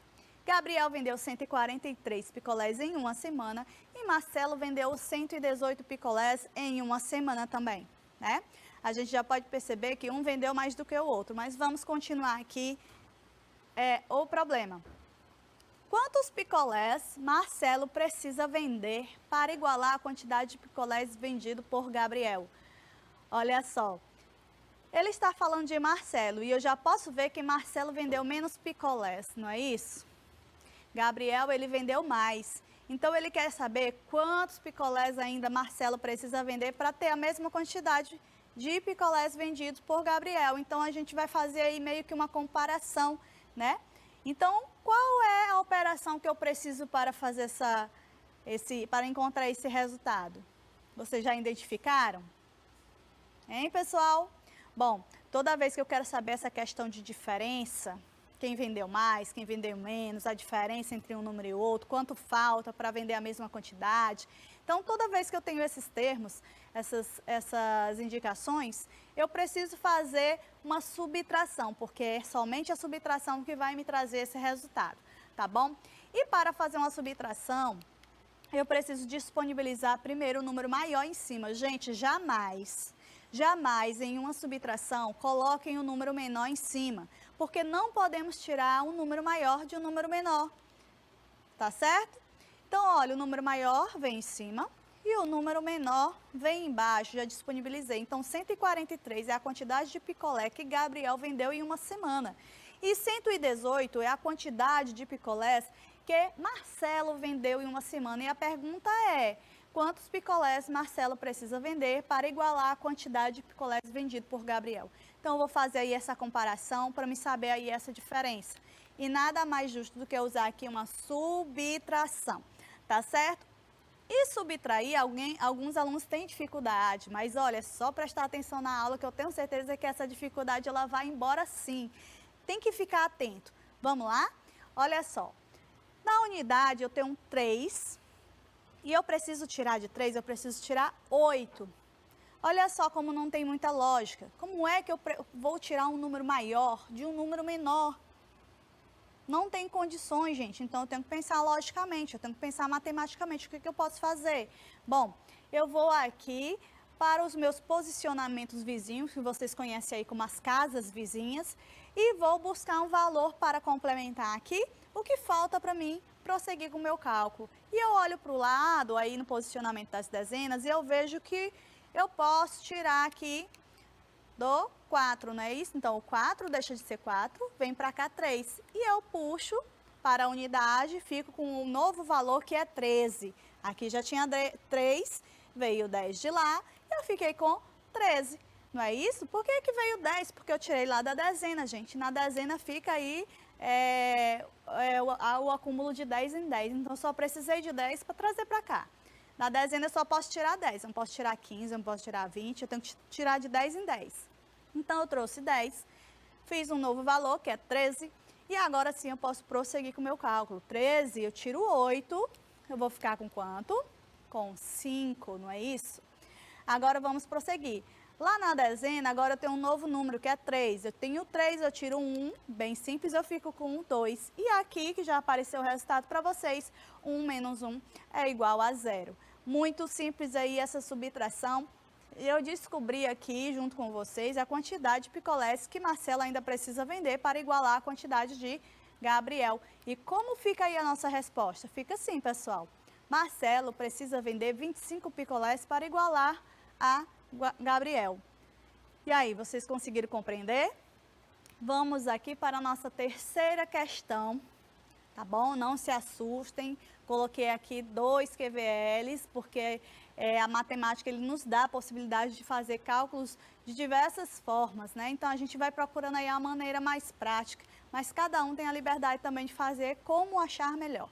Speaker 2: Gabriel vendeu 143 picolés em uma semana e Marcelo vendeu 118 picolés em uma semana também, né? A gente já pode perceber que um vendeu mais do que o outro, mas vamos continuar aqui o problema. Quantos picolés Marcelo precisa vender para igualar a quantidade de picolés vendido por Gabriel? Olha só, ele está falando de Marcelo e eu já posso ver que Marcelo vendeu menos picolés, não é isso? Gabriel, ele vendeu mais. Então, ele quer saber quantos picolés ainda Marcelo precisa vender para ter a mesma quantidade de picolés vendidos por Gabriel. Então, a gente vai fazer aí meio que uma comparação, né? Então, qual é a operação que eu preciso para fazer para encontrar esse resultado? Vocês já identificaram? Hein, pessoal? Bom, toda vez que eu quero saber essa questão de diferença, quem vendeu mais, quem vendeu menos, a diferença entre um número e outro, quanto falta para vender a mesma quantidade. Então, toda vez que eu tenho esses termos, essas indicações, eu preciso fazer uma subtração, porque é somente a subtração que vai me trazer esse resultado, tá bom? E para fazer uma subtração, eu preciso disponibilizar primeiro o número maior em cima. Gente, jamais em uma subtração coloquem o número menor em cima, porque não podemos tirar um número maior de um número menor, tá certo? Então, olha, o número maior vem em cima e o número menor vem embaixo, já disponibilizei. Então, 143 é a quantidade de picolé que Gabriel vendeu em uma semana. E 118 é a quantidade de picolés que Marcelo vendeu em uma semana. E a pergunta é: quantos picolés Marcelo precisa vender para igualar a quantidade de picolés vendido por Gabriel? Então, eu vou fazer aí essa comparação para me saber aí essa diferença. E nada mais justo do que usar aqui uma subtração, tá certo? E subtrair, alguns alunos têm dificuldade, mas olha, é só prestar atenção na aula que eu tenho certeza que essa dificuldade ela vai embora sim. Tem que ficar atento. Vamos lá? Olha só, na unidade eu tenho 3 e eu preciso tirar de 3, eu preciso tirar 8. Olha só como não tem muita lógica. Como é que eu vou tirar um número maior de um número menor? Não tem condições, gente. Então, eu tenho que pensar logicamente, eu tenho que pensar matematicamente. O que eu posso fazer? Bom, eu vou aqui para os meus posicionamentos vizinhos, que vocês conhecem aí como as casas vizinhas, e vou buscar um valor para complementar aqui o que falta para mim prosseguir com o meu cálculo. E eu olho para o lado, aí no posicionamento das dezenas, e eu vejo que eu posso tirar aqui do 4, não é isso? Então, o 4 deixa de ser 4, vem para cá 3. E eu puxo para a unidade, fico com um novo valor que é 13. Aqui já tinha 3, veio 10 de lá, e eu fiquei com 13. Não é isso? Por que veio 10? Porque eu tirei lá da dezena, gente. Na dezena fica aí o acúmulo de 10 em 10. Então, só precisei de 10 para trazer para cá. Na dezena eu só posso tirar 10. Eu não posso tirar 15, eu não posso tirar 20. Eu tenho que tirar de 10 em 10. Então, eu trouxe 10. Fiz um novo valor, que é 13. E agora sim eu posso prosseguir com o meu cálculo. 13, eu tiro 8. Eu vou ficar com quanto? Com 5, não é isso? Agora vamos prosseguir. Lá na dezena, agora eu tenho um novo número, que é 3. Eu tenho 3, eu tiro 1, bem simples, eu fico com 2. E aqui, que já apareceu o resultado para vocês, 1 menos 1 é igual a 0. Muito simples aí essa subtração. Eu descobri aqui, junto com vocês, a quantidade de picolés que Marcelo ainda precisa vender para igualar a quantidade de Gabriel. E como fica aí a nossa resposta? Fica assim, pessoal. Marcelo precisa vender 25 picolés para igualar a Gabriel. E aí, vocês conseguiram compreender? Vamos aqui para a nossa terceira questão, tá bom? Não se assustem, coloquei aqui 2 QVLs, porque a matemática ele nos dá a possibilidade de fazer cálculos de diversas formas, né? Então, a gente vai procurando aí a maneira mais prática, mas cada um tem a liberdade também de fazer como achar melhor,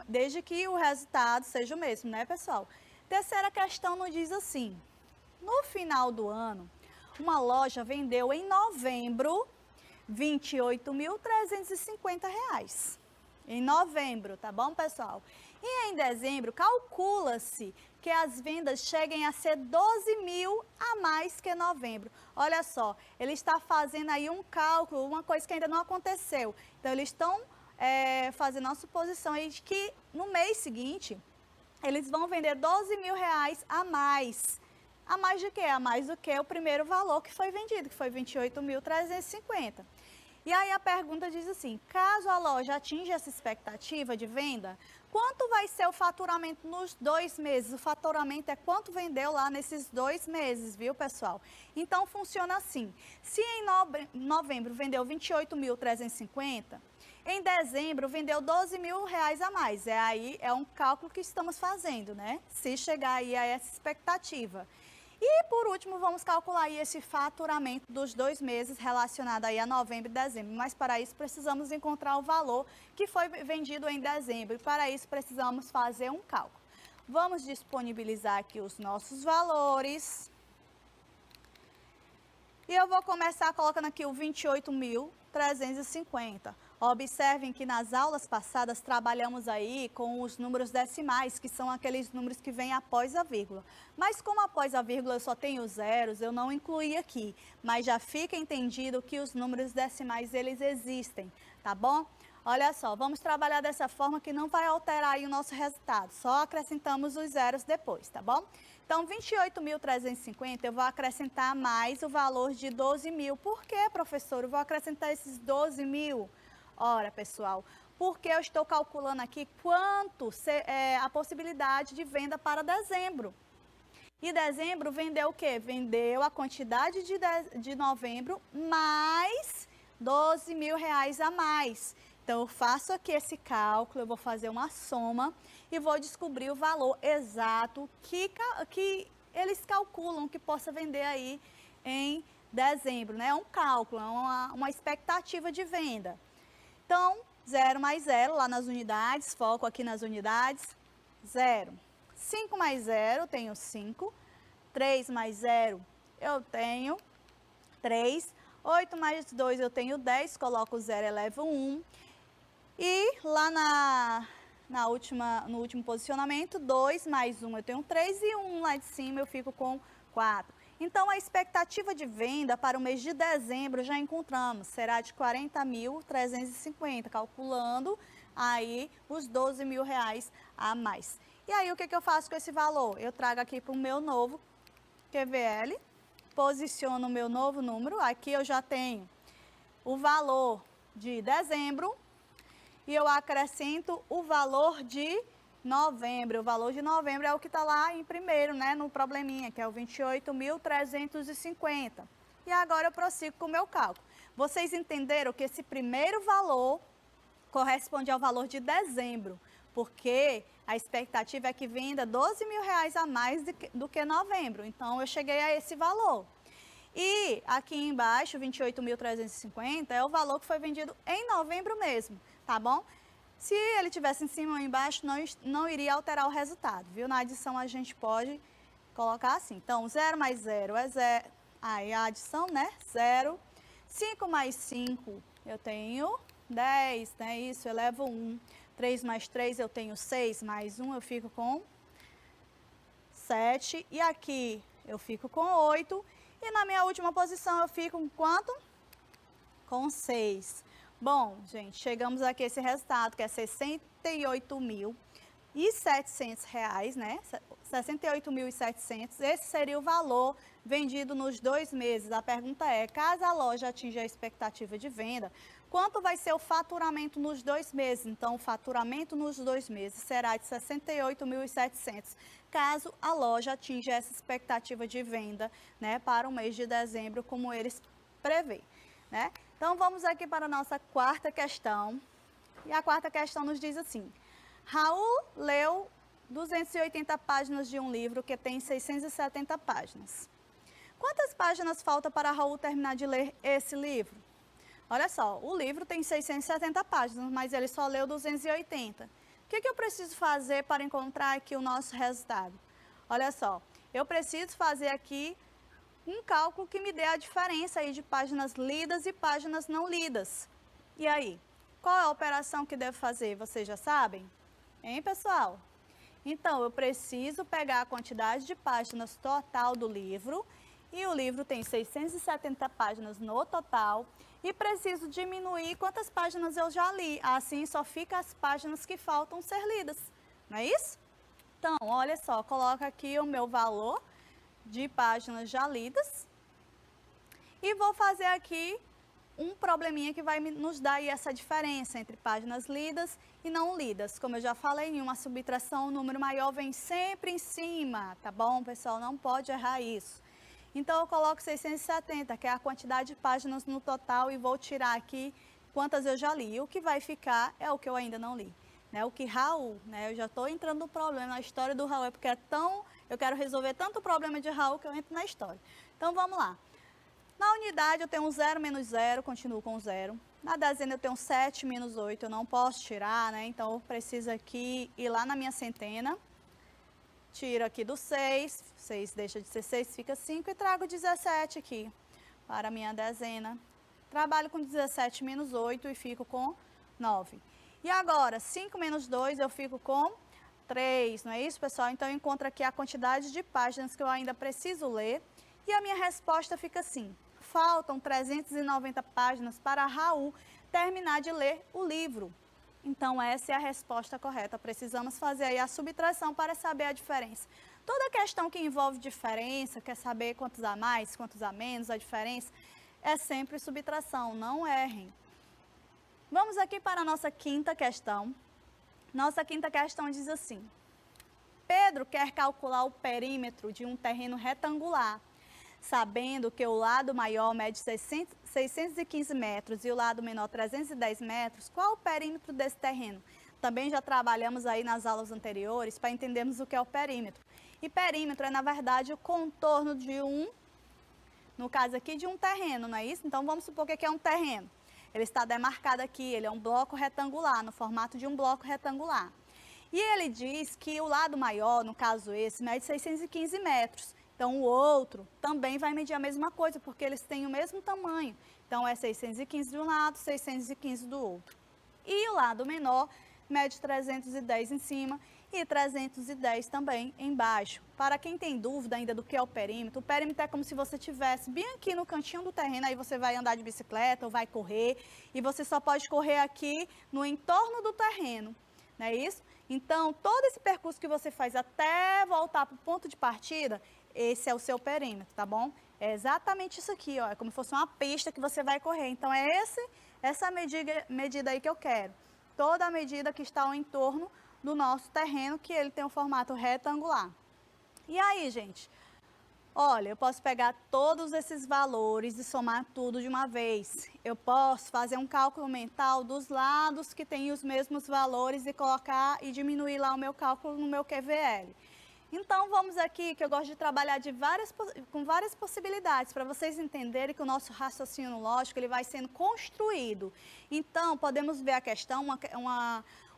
Speaker 2: desde que o resultado seja o mesmo, né, pessoal? Terceira questão nos diz assim: no final do ano, uma loja vendeu em novembro R$ 28.350. Em novembro, tá bom, pessoal? E em dezembro, calcula-se que as vendas cheguem a ser 12 mil a mais que novembro. Olha só, ele está fazendo aí um cálculo, uma coisa que ainda não aconteceu. Então, eles estão fazendo uma suposição aí de que no mês seguinte, eles vão vender 12 mil reais a mais. A mais de quê? A mais do que o primeiro valor que foi vendido, que foi R$ 28.350. E aí a pergunta diz assim: caso a loja atinja essa expectativa de venda, quanto vai ser o faturamento nos 2 meses? O faturamento é quanto vendeu lá nesses 2 meses, viu, pessoal? Então funciona assim: se em novembro vendeu 28.350, em dezembro vendeu 12 mil reais a mais. É um cálculo que estamos fazendo, né? Se chegar aí a essa expectativa. E, por último, vamos calcular aí esse faturamento dos 2 meses relacionado aí a novembro e dezembro. Mas, para isso, precisamos encontrar o valor que foi vendido em dezembro. E, para isso, precisamos fazer um cálculo. Vamos disponibilizar aqui os nossos valores. E eu vou começar colocando aqui o 28.350. Observem que nas aulas passadas trabalhamos aí com os números decimais, que são aqueles números que vêm após a vírgula. Mas como após a vírgula eu só tenho zeros, eu não incluí aqui. Mas já fica entendido que os números decimais, eles existem, tá bom? Olha só, vamos trabalhar dessa forma que não vai alterar aí o nosso resultado. Só acrescentamos os zeros depois, tá bom? Então, 28.350, eu vou acrescentar mais o valor de 12 mil. Por que, professor? Eu vou acrescentar esses 12 mil? Ora, pessoal, porque eu estou calculando aqui quanto a possibilidade de venda para dezembro. E dezembro vendeu o quê? Vendeu a quantidade de novembro mais 12 mil reais a mais. Então, eu faço aqui esse cálculo, eu vou fazer uma soma e vou descobrir o valor exato que eles calculam que possa vender aí em dezembro, né? É um cálculo, é uma expectativa de venda. Então, 0 mais 0 lá nas unidades, foco aqui nas unidades, 0. 5 mais 0, eu tenho 5. 3 mais 0, eu tenho 3. 8 mais 2, eu tenho 10, coloco 0, elevo 1. E lá no último posicionamento, 2 mais 1, eu tenho 3. E 1 lá de cima, eu fico com 4. Então, a expectativa de venda para o mês de dezembro já encontramos, será de 40.350, calculando aí os 12 mil reais a mais. E aí, o que eu faço com esse valor? Eu trago aqui para o meu novo QVL, posiciono o meu novo número, aqui eu já tenho o valor de dezembro, e eu acrescento o valor de novembro. O valor de novembro é o que está lá em primeiro, né, no probleminha, que é o 28.350. E agora eu prossigo com o meu cálculo. Vocês entenderam que esse primeiro valor corresponde ao valor de dezembro, porque a expectativa é que venda 12 mil reais a mais do que novembro. Então, eu cheguei a esse valor. E aqui embaixo, 28.350, é o valor que foi vendido em novembro mesmo, tá bom? Se ele tivesse em cima ou embaixo, não iria alterar o resultado, viu? Na adição, a gente pode colocar assim. Então, 0 mais 0 é 0. Aí, a adição, né? 0. 5 mais 5, eu tenho 10, né? Isso, eu levo 1. 3 mais 3, eu tenho 6. Mais 1, eu fico com 7. E aqui, eu fico com 8. E na minha última posição, eu fico com quanto? Com 6. Bom, gente, chegamos aqui a esse resultado, que é R$ 68.700, né? R$ 68.700. Esse seria o valor vendido nos 2 meses. A pergunta é, caso a loja atinja a expectativa de venda, quanto vai ser o faturamento nos 2 meses? Então, o faturamento nos 2 meses será de R$ 68.700, caso a loja atinja essa expectativa de venda, né, para o mês de dezembro, como eles prevêem, né? Então, vamos aqui para a nossa quarta questão. E a quarta questão nos diz assim: Raul leu 280 páginas de um livro que tem 670 páginas. Quantas páginas falta para Raul terminar de ler esse livro? Olha só, o livro tem 670 páginas, mas ele só leu 280. O que eu preciso fazer para encontrar aqui o nosso resultado? Olha só, eu preciso fazer aqui um cálculo que me dê a diferença aí de páginas lidas e páginas não lidas. E aí, qual é a operação que devo fazer? Vocês já sabem? Hein, pessoal? Então, eu preciso pegar a quantidade de páginas total do livro, e o livro tem 670 páginas no total, e preciso diminuir quantas páginas eu já li. Assim, só fica as páginas que faltam ser lidas. Não é isso? Então, olha só, coloca aqui o meu valor de páginas já lidas e vou fazer aqui um probleminha que vai nos dar aí essa diferença entre páginas lidas e não lidas. Como eu já falei, em uma subtração, o número maior vem sempre em cima, tá bom, pessoal? Não pode errar isso. Então, eu coloco 670, que é a quantidade de páginas no total, e vou tirar aqui quantas eu já li. E o que vai ficar é o que eu ainda não li. Né? O que Raul, né? Eu já estou entrando no problema, a história do Raul é porque é tão... Eu quero resolver tanto o problema de Raul que eu entro na história. Então, vamos lá. Na unidade, eu tenho 0 menos 0, continuo com 0. Na dezena, eu tenho 7 menos 8, eu não posso tirar, né? Então, eu preciso aqui ir lá na minha centena. Tiro aqui do 6, 6 deixa de ser 6, fica 5, e trago 17 aqui para a minha dezena. Trabalho com 17 menos 8 e fico com 9. E agora, 5 menos 2, eu fico com 3, não é isso, pessoal? Então, eu encontro aqui a quantidade de páginas que eu ainda preciso ler. E a minha resposta fica assim: faltam 390 páginas para Raul terminar de ler o livro. Então, essa é a resposta correta. Precisamos fazer aí a subtração para saber a diferença. Toda questão que envolve diferença, quer saber quantos a mais, quantos a menos, a diferença, é sempre subtração, não errem. Vamos aqui para a nossa quinta questão. Nossa quinta questão diz assim: Pedro quer calcular o perímetro de um terreno retangular, sabendo que o lado maior mede 615 metros e o lado menor 310 metros, qual o perímetro desse terreno? Também já trabalhamos aí nas aulas anteriores para entendermos o que é o perímetro. E perímetro é, na verdade, o contorno de no caso aqui, de um terreno, não é isso? Então, vamos supor que aqui é um terreno. Ele está demarcado aqui, ele é um bloco retangular, no formato de um bloco retangular. E ele diz que o lado maior, no caso esse, mede 615 metros. Então, o outro também vai medir a mesma coisa, porque eles têm o mesmo tamanho. Então, é 615 de um lado, 615 do outro. E o lado menor mede 310 em cima e 310 também embaixo. Para quem tem dúvida ainda do que é o perímetro é como se você estivesse bem aqui no cantinho do terreno, aí você vai andar de bicicleta ou vai correr, e você só pode correr aqui no entorno do terreno, não é isso? Então, todo esse percurso que você faz até voltar para o ponto de partida, esse é o seu perímetro, tá bom? É exatamente isso aqui, ó, é como se fosse uma pista que você vai correr. Então, é essa medida aí que eu quero. toda a medida que está ao entorno do nosso terreno, que ele tem um formato retangular. E aí, gente, olha, eu posso pegar todos esses valores e somar tudo de uma vez. Eu posso fazer um cálculo mental dos lados que têm os mesmos valores e colocar e diminuir lá o meu cálculo no meu QVL. Então, vamos aqui, que eu gosto de trabalhar com várias possibilidades, para vocês entenderem que o nosso raciocínio lógico ele vai sendo construído. Então, podemos ver a questão,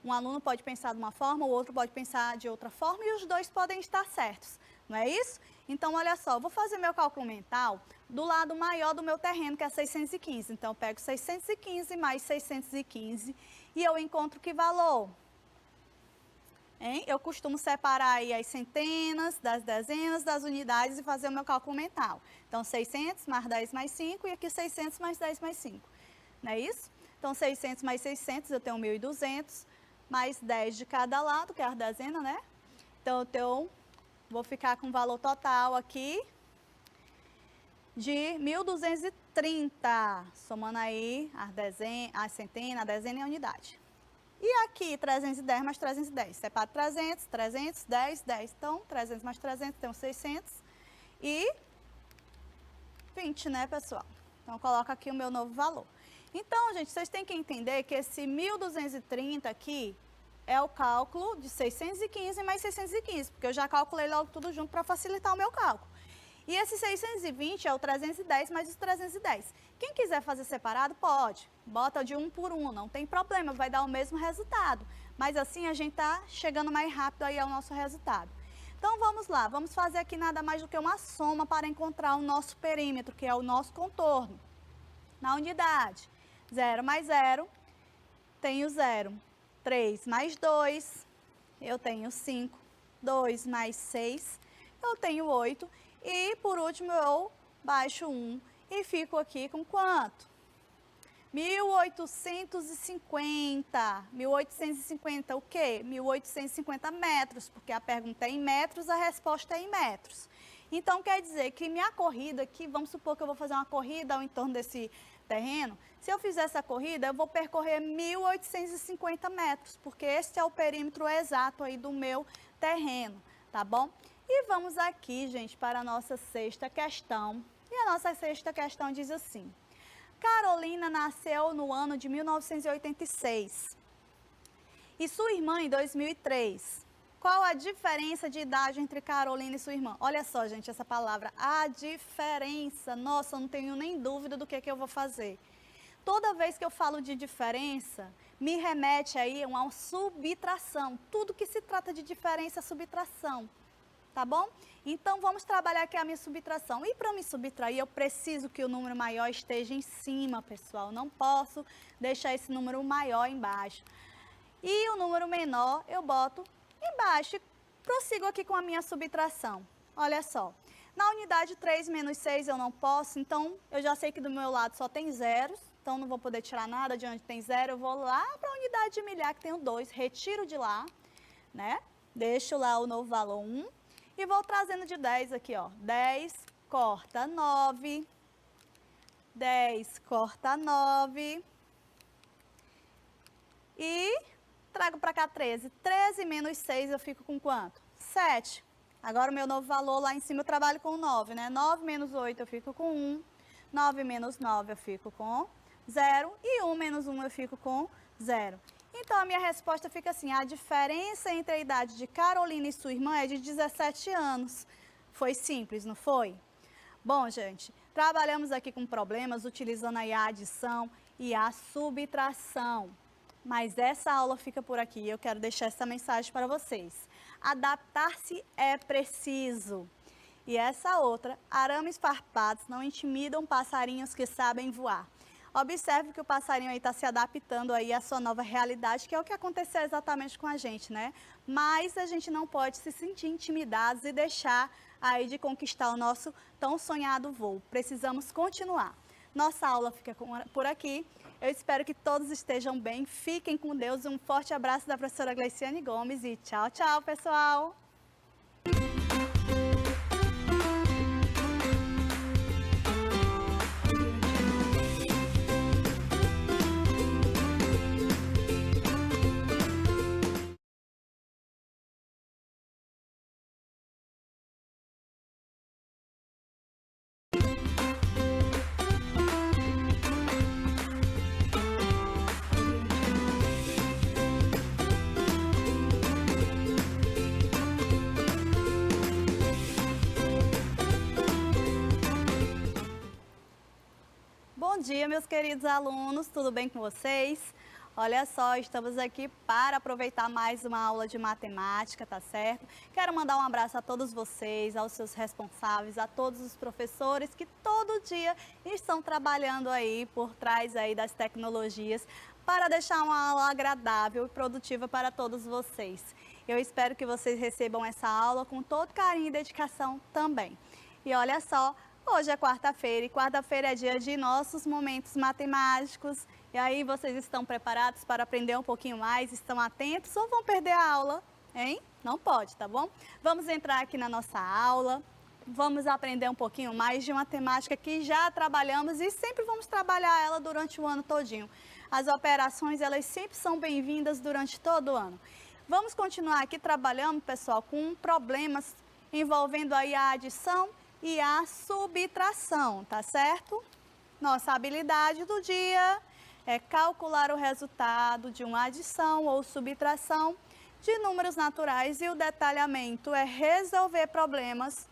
Speaker 2: um aluno pode pensar de uma forma, o outro pode pensar de outra forma, e os dois podem estar certos, não é isso? Então, olha só, eu vou fazer meu cálculo mental do lado maior do meu terreno, que é 615. Então, eu pego 615 mais 615 e eu encontro que valor? Eu costumo separar aí as centenas, das dezenas, das unidades e fazer o meu cálculo mental. Então, 600 mais 10 mais 5 e aqui 600 mais 10 mais 5. Não é isso? Então, 600 mais 600 eu tenho 1.200, mais 10 de cada lado, que é a dezena, né? Então, vou ficar com o valor total aqui de 1.230, somando aí a centena, a dezena e a unidade. E aqui, 310 mais 310. Separo 300, 300, 10, 10. Então, 300 mais 300, tem 620, né, pessoal? Então, coloco aqui o meu novo valor. Então, gente, vocês têm que entender que esse 1.230 aqui é o cálculo de 615 mais 615, porque eu já calculei logo tudo junto para facilitar o meu cálculo. E esse 620 é o 310 mais os 310. Quem quiser fazer separado, pode. Bota de um por um, não tem problema, vai dar o mesmo resultado. Mas assim a gente está chegando mais rápido aí ao nosso resultado. Então vamos lá, vamos fazer aqui nada mais do que uma soma para encontrar o nosso perímetro, que é o nosso contorno. Na unidade, 0 mais 0, tenho 0. 3 mais 2, eu tenho 5. 2 mais 6, eu tenho 8. E, por último, eu baixo 1 e fico aqui com quanto? 1.850. 1.850 o quê? 1.850 metros, porque a pergunta é em metros, a resposta é em metros. Então, quer dizer que minha corrida aqui, vamos supor que eu vou fazer uma corrida ao entorno desse terreno. Se eu fizer essa corrida, eu vou percorrer 1.850 metros, porque esse é o perímetro exato aí do meu terreno, tá bom? E vamos aqui, gente, para a nossa sexta questão. E a nossa sexta questão diz assim: Carolina nasceu no ano de 1986 e sua irmã em 2003. Qual a diferença de idade entre Carolina e sua irmã? Olha só, gente, essa palavra, a diferença. Nossa, eu não tenho nem dúvida do que eu vou fazer. Toda vez que eu falo de diferença, me remete aí a uma subtração. Tudo que se trata de diferença é subtração. Tá bom? Então, vamos trabalhar aqui a minha subtração. E para me subtrair, eu preciso que o número maior esteja em cima, pessoal. Não posso deixar esse número maior embaixo. E o número menor, eu boto embaixo. E prossigo aqui com a minha subtração. Olha só. Na unidade 3 menos 6 eu não posso, então eu já sei que do meu lado só tem zeros. Então, não vou poder tirar nada de onde tem zero. Eu vou lá para a unidade de milhar, que tem o 2. Retiro de lá, né? Deixo lá o novo valor 1. E vou trazendo de 10 aqui, ó. 10 corta 9. 10 corta 9. E trago para cá 13. 13 menos 6 eu fico com quanto? 7. Agora o meu novo valor lá em cima eu trabalho com 9, né? 9 menos 8 eu fico com 1. 9 menos 9 eu fico com 0. E 1 menos 1 eu fico com 0. Então, a minha resposta fica assim: a diferença entre a idade de Carolina e sua irmã é de 17 anos. Foi simples, não foi? Bom, gente, trabalhamos aqui com problemas utilizando aí a adição e a subtração. Mas essa aula fica por aqui. Eu quero deixar essa mensagem para vocês. Adaptar-se é preciso. E essa outra: arames farpados não intimidam passarinhos que sabem voar. Observe que o passarinho aí está se adaptando aí à sua nova realidade, que é o que aconteceu exatamente com a gente, né? Mas a gente não pode se sentir intimidados e deixar aí de conquistar o nosso tão sonhado voo. Precisamos continuar. Nossa aula fica por aqui. Eu espero que todos estejam bem. Fiquem com Deus. Um forte abraço da professora Gleiciane Gomes e tchau, tchau, pessoal! dia, meus queridos alunos, tudo bem com vocês? Olha só, estamos aqui para aproveitar mais uma aula de matemática, tá certo? Quero mandar um abraço a todos vocês, aos seus responsáveis, a todos os professores que todo dia estão trabalhando aí por trás aí das tecnologias para deixar uma aula agradável e produtiva para todos vocês. Eu espero que vocês recebam essa aula com todo carinho e dedicação também. E olha só, hoje é quarta-feira e quarta-feira é dia de nossos momentos matemáticos. E aí, vocês estão preparados para aprender um pouquinho mais? Estão atentos ou vão perder a aula? Hein? Não pode, tá bom? Vamos entrar aqui na nossa aula. Vamos aprender um pouquinho mais de uma temática que já trabalhamos e sempre vamos trabalhar ela durante o ano todinho. As operações, elas sempre são bem-vindas durante todo o ano. Vamos continuar aqui trabalhando, pessoal, com problemas envolvendo aí a adição e a subtração, tá certo? Nossa habilidade do dia é calcular o resultado de uma adição ou subtração de números naturais e o detalhamento é resolver problemas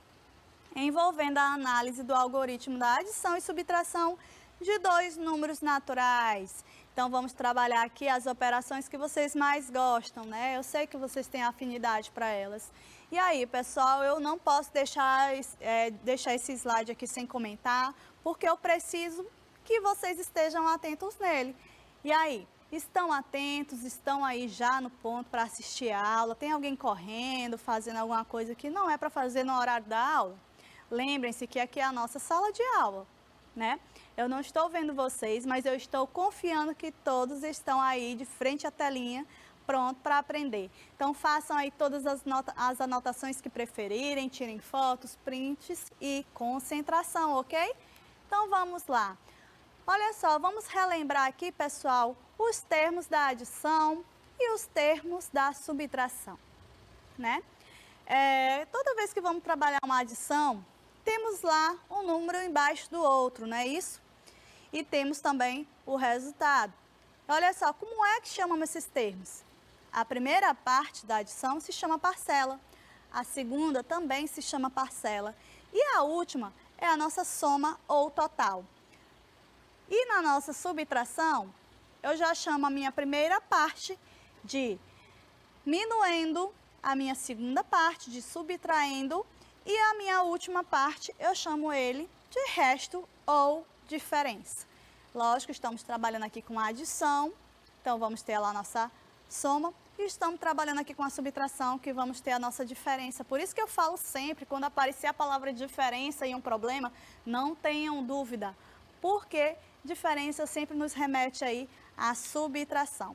Speaker 2: envolvendo a análise do algoritmo da adição e subtração de dois números naturais. Então, vamos trabalhar aqui as operações que vocês mais gostam, né? Eu sei que vocês têm afinidade para elas. E aí, pessoal, eu não posso deixar esse slide aqui sem comentar, porque eu preciso que vocês estejam atentos nele. E aí, estão atentos, estão aí já no ponto para assistir a aula? Tem alguém correndo, fazendo alguma coisa que não é para fazer no horário da aula? Lembrem-se que aqui é a nossa sala de aula, né? Eu não estou vendo vocês, mas eu estou confiando que todos estão aí de frente à telinha, pronto para aprender. Então, façam aí todas as anotações que preferirem, tirem fotos, prints e concentração, ok? Então, vamos lá. Olha só, vamos relembrar aqui, pessoal, os termos da adição e os termos da subtração, né? Toda vez que vamos trabalhar uma adição, temos lá um número embaixo do outro, não é isso? E temos também o resultado. Olha só, como é que chamamos esses termos? A primeira parte da adição se chama parcela, a segunda também se chama parcela e a última é a nossa soma ou total. E na nossa subtração, eu já chamo a minha primeira parte de minuendo, a minha segunda parte de subtraindo e a minha última parte eu chamo ele de resto ou diferença. Lógico, estamos trabalhando aqui com a adição, então vamos ter lá a nossa soma e estamos trabalhando aqui com a subtração, que vamos ter a nossa diferença. Por isso que eu falo sempre, quando aparecer a palavra diferença em um problema, não tenham dúvida, porque diferença sempre nos remete aí à subtração.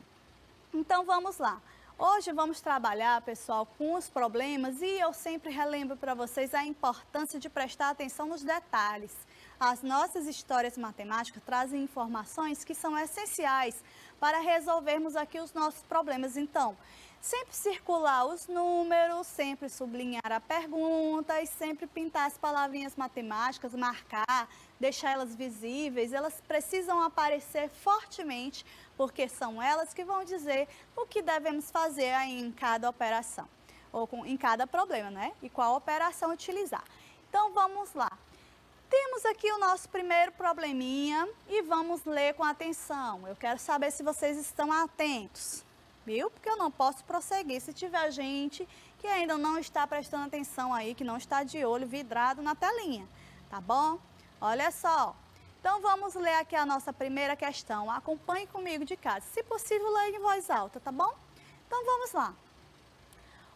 Speaker 2: Então, vamos lá. Hoje vamos trabalhar, pessoal, com os problemas e eu sempre relembro para vocês a importância de prestar atenção nos detalhes. As nossas histórias matemáticas trazem informações que são essenciais para resolvermos aqui os nossos problemas. Então, sempre circular os números, sempre sublinhar a pergunta e sempre pintar as palavrinhas matemáticas, marcar, deixar elas visíveis. Elas precisam aparecer fortemente, porque são elas que vão dizer o que devemos fazer aí em cada operação, ou em cada problema, né? E qual operação utilizar. Então, vamos lá. Temos aqui o nosso primeiro probleminha e vamos ler com atenção. Eu quero saber se vocês estão atentos, viu? Porque eu não posso prosseguir se tiver gente que ainda não está prestando atenção aí, que não está de olho vidrado na telinha, tá bom? Olha só. Então, vamos ler aqui a nossa primeira questão. Acompanhe comigo de casa. Se possível, leia em voz alta, tá bom? Então, vamos lá.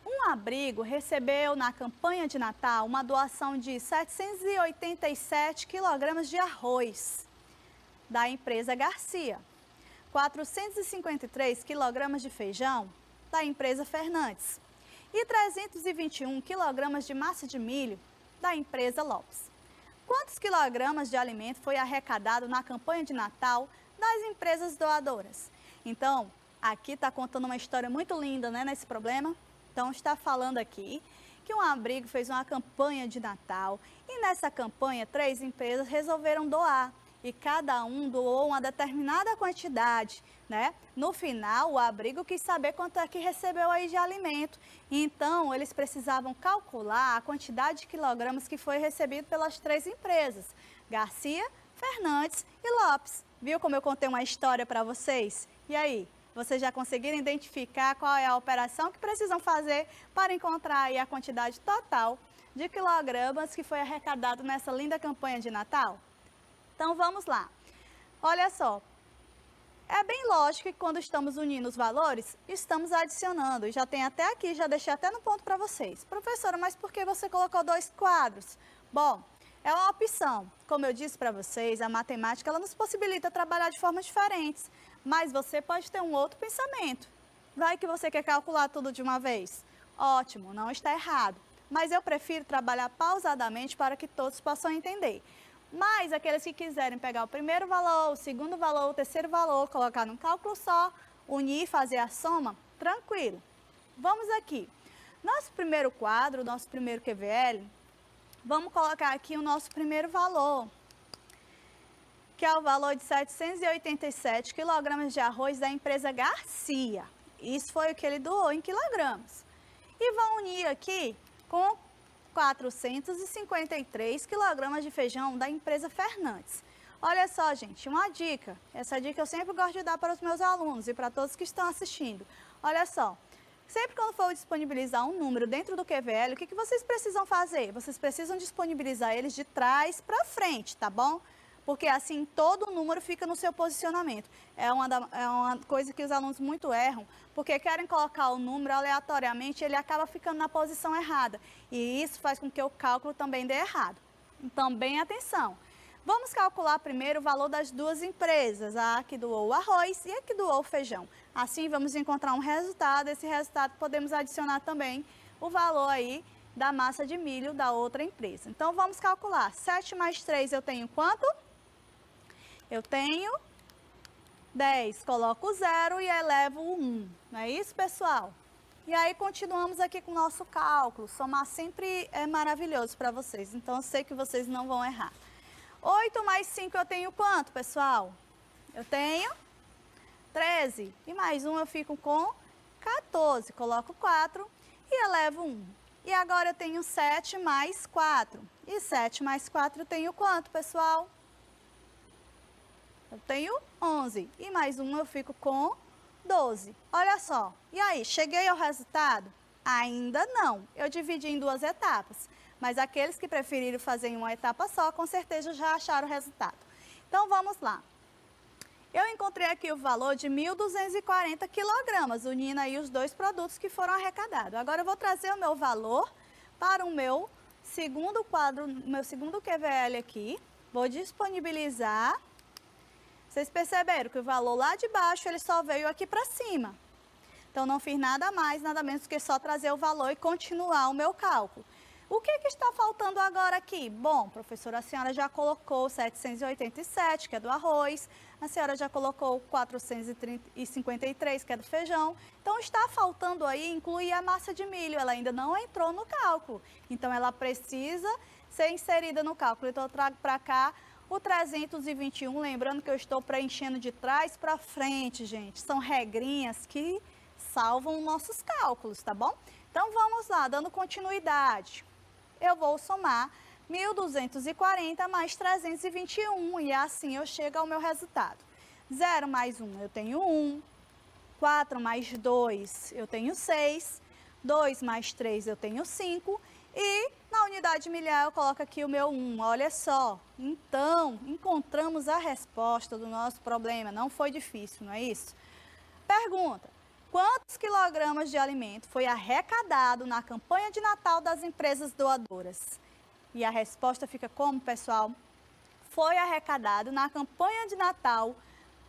Speaker 2: Um abrigo recebeu na campanha de Natal uma doação de 787 quilogramas de arroz da empresa Garcia, 453 quilogramas de feijão da empresa Fernandes e 321 quilogramas de massa de milho da empresa Lopes. Quantos quilogramas de alimento foi arrecadado na campanha de Natal das empresas doadoras? Então, aqui está contando uma história muito linda, né, nesse problema. Então, está falando aqui que um abrigo fez uma campanha de Natal e nessa campanha 3 empresas resolveram doar e cada um doou uma determinada quantidade, né? No final, o abrigo quis saber quanto é que recebeu aí de alimento. Então, eles precisavam calcular a quantidade de quilogramas que foi recebido pelas 3 empresas, Garcia, Fernandes e Lopes. Viu como eu contei uma história para vocês? E aí, vocês já conseguiram identificar qual é a operação que precisam fazer para encontrar aí a quantidade total de quilogramas que foi arrecadado nessa linda campanha de Natal? Então vamos lá. Olha só, é bem lógico que quando estamos unindo os valores, estamos adicionando. E já tem até aqui, já deixei até no ponto para vocês. Professora, mas por que você colocou 2 quadros? Bom, é uma opção. Como eu disse para vocês, a matemática ela nos possibilita trabalhar de formas diferentes. Mas você pode ter um outro pensamento. Vai que você quer calcular tudo de uma vez? Ótimo, não está errado. Mas eu prefiro trabalhar pausadamente para que todos possam entender. Mas aqueles que quiserem pegar o primeiro valor, o segundo valor, o terceiro valor, colocar num cálculo só, unir, fazer a soma, tranquilo. Vamos aqui. Nosso primeiro quadro, nosso primeiro QVL, vamos colocar aqui o nosso primeiro valor, que é o valor de 787 quilogramas de arroz da empresa Garcia. Isso foi o que ele doou em quilogramas. E vão unir aqui com 453 quilogramas de feijão da empresa Fernandes. Olha só, gente, uma dica. Essa dica eu sempre gosto de dar para os meus alunos e para todos que estão assistindo. Olha só, sempre quando for disponibilizar um número dentro do QVL, o que vocês precisam fazer? Vocês precisam disponibilizar eles de trás para frente, tá bom? Porque assim todo o número fica no seu posicionamento. É uma coisa que os alunos muito erram, porque querem colocar o número aleatoriamente e ele acaba ficando na posição errada. E isso faz com que o cálculo também dê errado. Então, bem atenção. Vamos calcular primeiro o valor das duas empresas, a que doou o arroz e a que doou o feijão. Assim, vamos encontrar um resultado. Esse resultado podemos adicionar também o valor aí da massa de milho da outra empresa. Então, vamos calcular. 7 mais 3 eu tenho quanto? Eu tenho 10, coloco o 0 e elevo o 1. Não é isso, pessoal? E aí, continuamos aqui com o nosso cálculo. Somar sempre é maravilhoso para vocês, então eu sei que vocês não vão errar. 8 mais 5 eu tenho quanto, pessoal? Eu tenho 13. E mais 1 eu fico com 14. Coloco 4 e elevo 1. E agora eu tenho 7 mais 4. E 7 mais 4 eu tenho quanto, pessoal? Eu tenho 11. E mais 1 eu fico com 12. Olha só. E aí, cheguei ao resultado? Ainda não. Eu dividi em 2 etapas. Mas aqueles que preferiram fazer em uma etapa só, com certeza já acharam o resultado. Então, vamos lá. Eu encontrei aqui o valor de 1.240 quilogramas, unindo aí os 2 produtos que foram arrecadados. Agora, eu vou trazer o meu valor para o meu segundo quadro, meu segundo QVL aqui. Vou disponibilizar. Vocês perceberam que o valor lá de baixo, ele só veio aqui para cima. Então, não fiz nada mais, nada menos do que só trazer o valor e continuar o meu cálculo. O que está faltando agora aqui? Bom, professora, a senhora já colocou 787, que é do arroz. A senhora já colocou 453, que é do feijão. Então, está faltando aí incluir a massa de milho. Ela ainda não entrou no cálculo. Então, ela precisa ser inserida no cálculo. Então, eu trago para cá o 321, lembrando que eu estou preenchendo de trás para frente, gente. São regrinhas que salvam nossos cálculos, tá bom? Então, vamos lá, dando continuidade. Eu vou somar 1.240 mais 321 e assim eu chego ao meu resultado. 0 mais 1, eu tenho 1. 4 mais 2, eu tenho 6. 2 mais 3, eu tenho 5. E na unidade milhar eu coloco aqui o meu 1, olha só. Então, encontramos a resposta do nosso problema, não foi difícil, não é isso? Pergunta, quantos quilogramas de alimento foi arrecadado na campanha de Natal das empresas doadoras? E a resposta fica como, pessoal? Foi arrecadado na campanha de Natal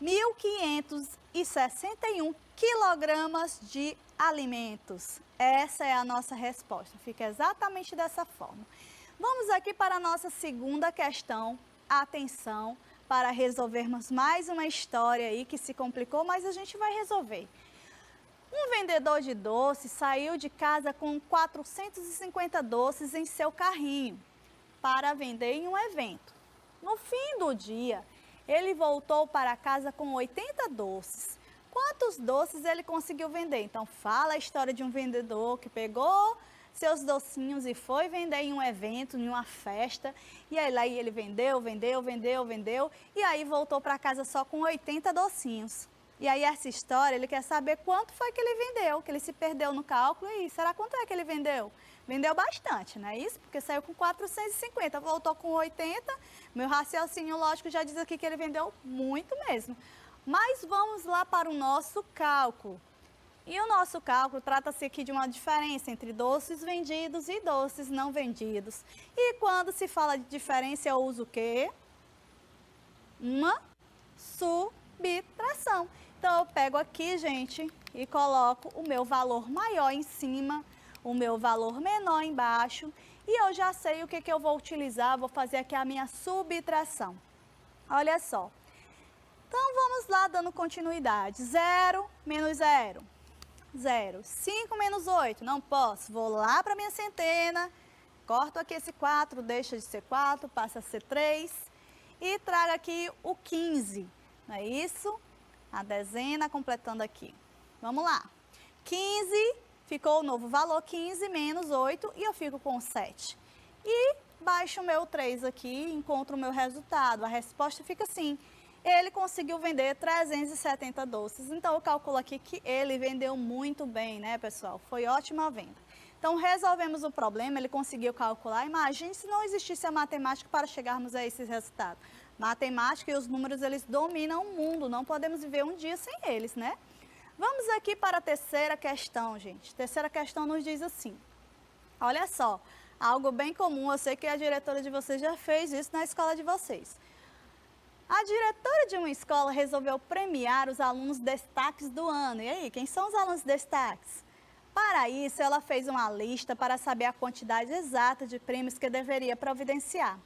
Speaker 2: 1.561 quilogramas de alimentos. Essa é a nossa resposta, fica exatamente dessa forma. Vamos aqui para a nossa segunda questão. Atenção, para resolvermos mais uma história aí que se complicou, mas a gente vai resolver. Um vendedor de doces saiu de casa com 450 doces em seu carrinho para vender em um evento. No fim do dia, ele voltou para casa com 80 doces. Quantos doces ele conseguiu vender? Então, fala a história de um vendedor que pegou seus docinhos e foi vender em um evento, em uma festa. E aí lá ele vendeu, e aí voltou para casa só com 80 docinhos. E aí essa história, ele quer saber quanto foi que ele vendeu, que ele se perdeu no cálculo. E será quanto é que ele vendeu? Vendeu bastante, não é isso? Porque saiu com 450, voltou com 80. Meu raciocínio lógico já diz aqui que ele vendeu muito mesmo. Mas vamos lá para o nosso cálculo. E o nosso cálculo trata-se aqui de uma diferença entre doces vendidos e doces não vendidos. E quando se fala de diferença, eu uso o quê? Uma subtração. Então, eu pego aqui, gente, e coloco o meu valor maior em cima, o meu valor menor embaixo. E eu já sei o que eu vou utilizar, vou fazer aqui a minha subtração. Olha só. Então, vamos lá dando continuidade. 0 menos 0. 0. 5 menos 8, não posso. Vou lá para minha centena, corto aqui esse 4, deixa de ser 4, passa a ser 3. E trago aqui o 15, não é isso? A dezena completando aqui. Vamos lá. 15, ficou o novo valor, 15 menos 8, e eu fico com 7. E baixo o meu 3 aqui, encontro o meu resultado. A resposta fica assim. Ele conseguiu vender 370 doces. Então, eu calculo aqui que ele vendeu muito bem, né, pessoal? Foi ótima venda. Então, resolvemos o problema, ele conseguiu calcular. Imagine se não existisse a matemática para chegarmos a esse resultado. Matemática e os números, eles dominam o mundo. Não podemos viver um dia sem eles, né? Vamos aqui para a terceira questão, gente. Terceira questão nos diz assim. Olha só, algo bem comum. Eu sei que a diretora de vocês já fez isso na escola de vocês. A diretora de uma escola resolveu premiar os alunos destaques do ano. E aí, quem são os alunos destaques? Para isso, ela fez uma lista para saber a quantidade exata de prêmios que deveria providenciar.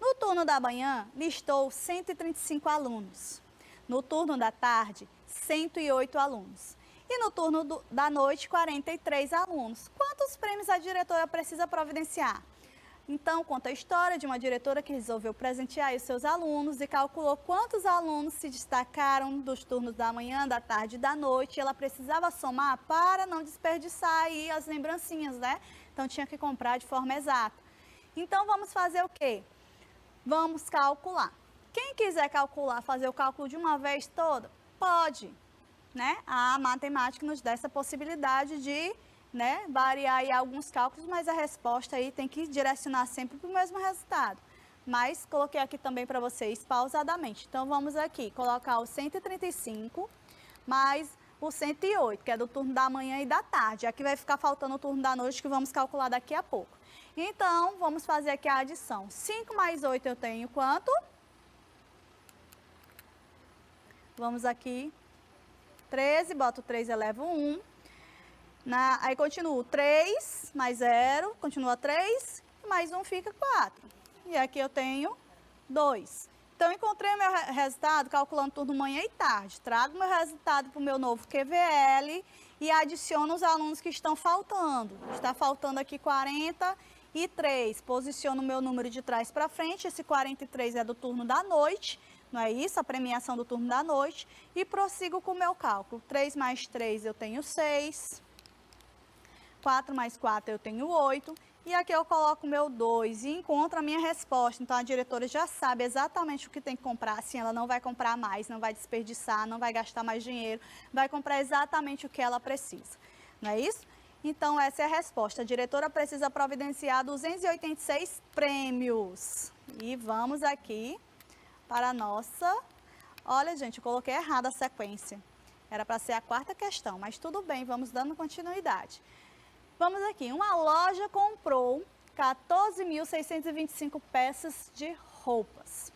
Speaker 2: No turno da manhã, listou 135 alunos. No turno da tarde, 108 alunos. E no turno da noite, 43 alunos. Quantos prêmios a diretora precisa providenciar? Então, conta a história de uma diretora que resolveu presentear os seus alunos e calculou quantos alunos se destacaram dos turnos da manhã, da tarde e da noite. E ela precisava somar para não desperdiçar aí as lembrancinhas, né? Então, tinha que comprar de forma exata. Então, vamos fazer o quê? Vamos calcular. Quem quiser calcular, fazer o cálculo de uma vez toda, pode, né? A matemática nos dá essa possibilidade de variar aí alguns cálculos, mas a resposta aí tem que direcionar sempre para o mesmo resultado. Mas coloquei aqui também para vocês pausadamente. Então, vamos aqui colocar o 135 mais o 108, que é do turno da manhã e da tarde. Aqui vai ficar faltando o turno da noite, que vamos calcular daqui a pouco. Então, vamos fazer aqui a adição. 5 mais 8 eu tenho quanto? Vamos aqui, 13, boto 3, elevo 1. Aí continuo 3 mais 0, continua 3, mais 1 fica 4. E aqui eu tenho 2. Então, encontrei o meu resultado calculando turno manhã e tarde. Trago meu resultado para o meu novo QVL e adiciono os alunos que estão faltando. Está faltando aqui 43. Posiciono o meu número de trás para frente. Esse 43 é do turno da noite, não é isso? A premiação do turno da noite. E prossigo com o meu cálculo. 3 mais 3 eu tenho 6. 4 mais 4 eu tenho 8, e aqui eu coloco o meu 2 e encontro a minha resposta. Então, a diretora já sabe exatamente o que tem que comprar, assim, ela não vai comprar mais, não vai desperdiçar, não vai gastar mais dinheiro, vai comprar exatamente o que ela precisa, não é isso? Então, essa é a resposta. A diretora precisa providenciar 286 prêmios. E vamos aqui para a nossa... Olha, gente, eu coloquei errado a sequência. Era para ser a quarta questão, mas tudo bem, vamos dando continuidade. Vamos aqui, uma loja comprou 14.625 peças de roupas.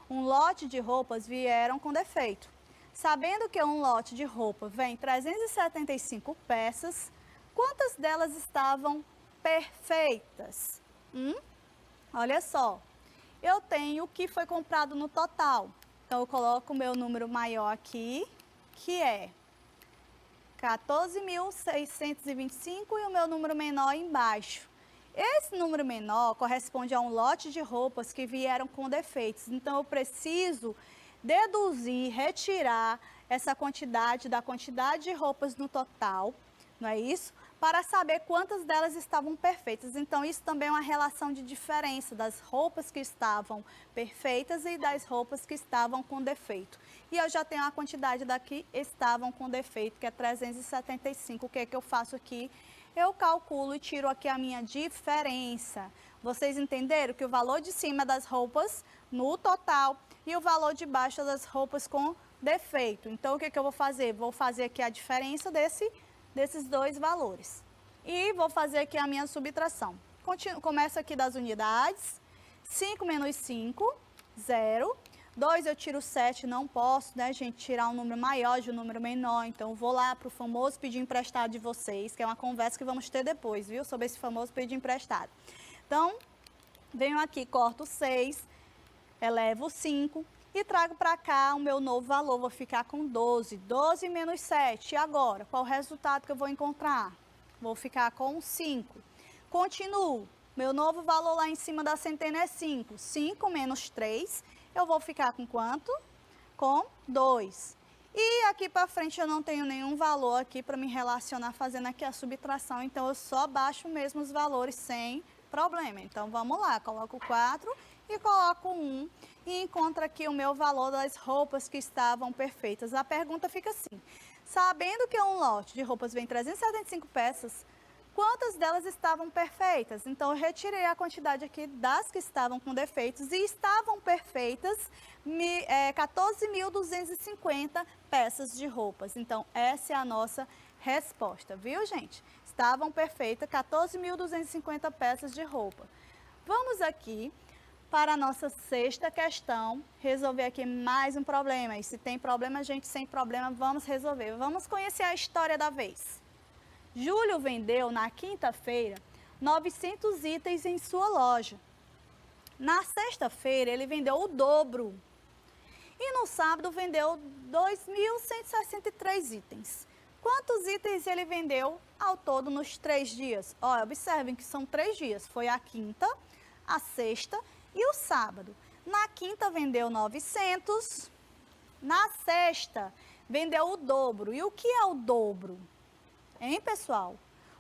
Speaker 2: Um lote de roupas vieram com defeito. Sabendo que um lote de roupa vem 375 peças, quantas delas estavam perfeitas? Olha só, eu tenho o que foi comprado no total. Então, eu coloco o meu número maior aqui, que é 14.625 e o meu número menor embaixo. Esse número menor corresponde a um lote de roupas que vieram com defeitos. Então, eu preciso deduzir, retirar essa quantidade da quantidade de roupas no total, não é isso? para saber quantas delas estavam perfeitas. Então, isso também é uma relação de diferença das roupas que estavam perfeitas e das roupas que estavam com defeito. E eu já tenho a quantidade daqui estavam com defeito, que é 375. O que é que eu faço aqui? Eu calculo e tiro aqui a minha diferença. Vocês entenderam que o valor de cima das roupas no total e o valor de baixo das roupas com defeito. Então, o que é que eu vou fazer? Vou fazer aqui a diferença desses dois valores. E vou fazer aqui a minha subtração. Começo aqui das unidades. 5 menos 5, 0. 2 eu tiro 7, não posso, né, gente, tirar um número maior de um número menor. Então, vou lá para o famoso pedir emprestado de vocês, que é uma conversa que vamos ter depois, viu? Sobre esse famoso pedir emprestado. Então, venho aqui, corto 6, elevo 5 e trago para cá o meu novo valor. Vou ficar com 12. 12 menos 7. E agora, qual o resultado que eu vou encontrar? Vou ficar com 5. Continuo. Meu novo valor lá em cima da centena é 5. 5 menos 3, eu vou ficar com quanto? Com 2. E aqui para frente eu não tenho nenhum valor aqui para me relacionar fazendo aqui a subtração. Então, eu só baixo mesmo os valores sem problema. Então, vamos lá. Coloco 4 e coloco 1 e encontro aqui o meu valor das roupas que estavam perfeitas. A pergunta fica assim: sabendo que um lote de roupas vem 375 peças, quantas delas estavam perfeitas? Então, eu retirei a quantidade aqui das que estavam com defeitos e estavam perfeitas 14.250 peças de roupas. Então, essa é a nossa resposta, viu, gente? Estavam perfeitas 14.250 peças de roupa. Vamos aqui para a nossa sexta questão, resolver aqui mais um problema. E se tem problema, gente, sem problema, vamos resolver. Vamos conhecer a história da vez. Júlio vendeu na quinta-feira 900 itens em sua loja. Na sexta-feira, ele vendeu o dobro. E no sábado, vendeu 2.163 itens. Quantos itens ele vendeu ao todo nos 3 dias? Ó, observem que são 3 dias. Foi a quinta, a sexta e o sábado. Na quinta, vendeu 900. Na sexta, vendeu o dobro. E o que é o dobro? Hein, pessoal?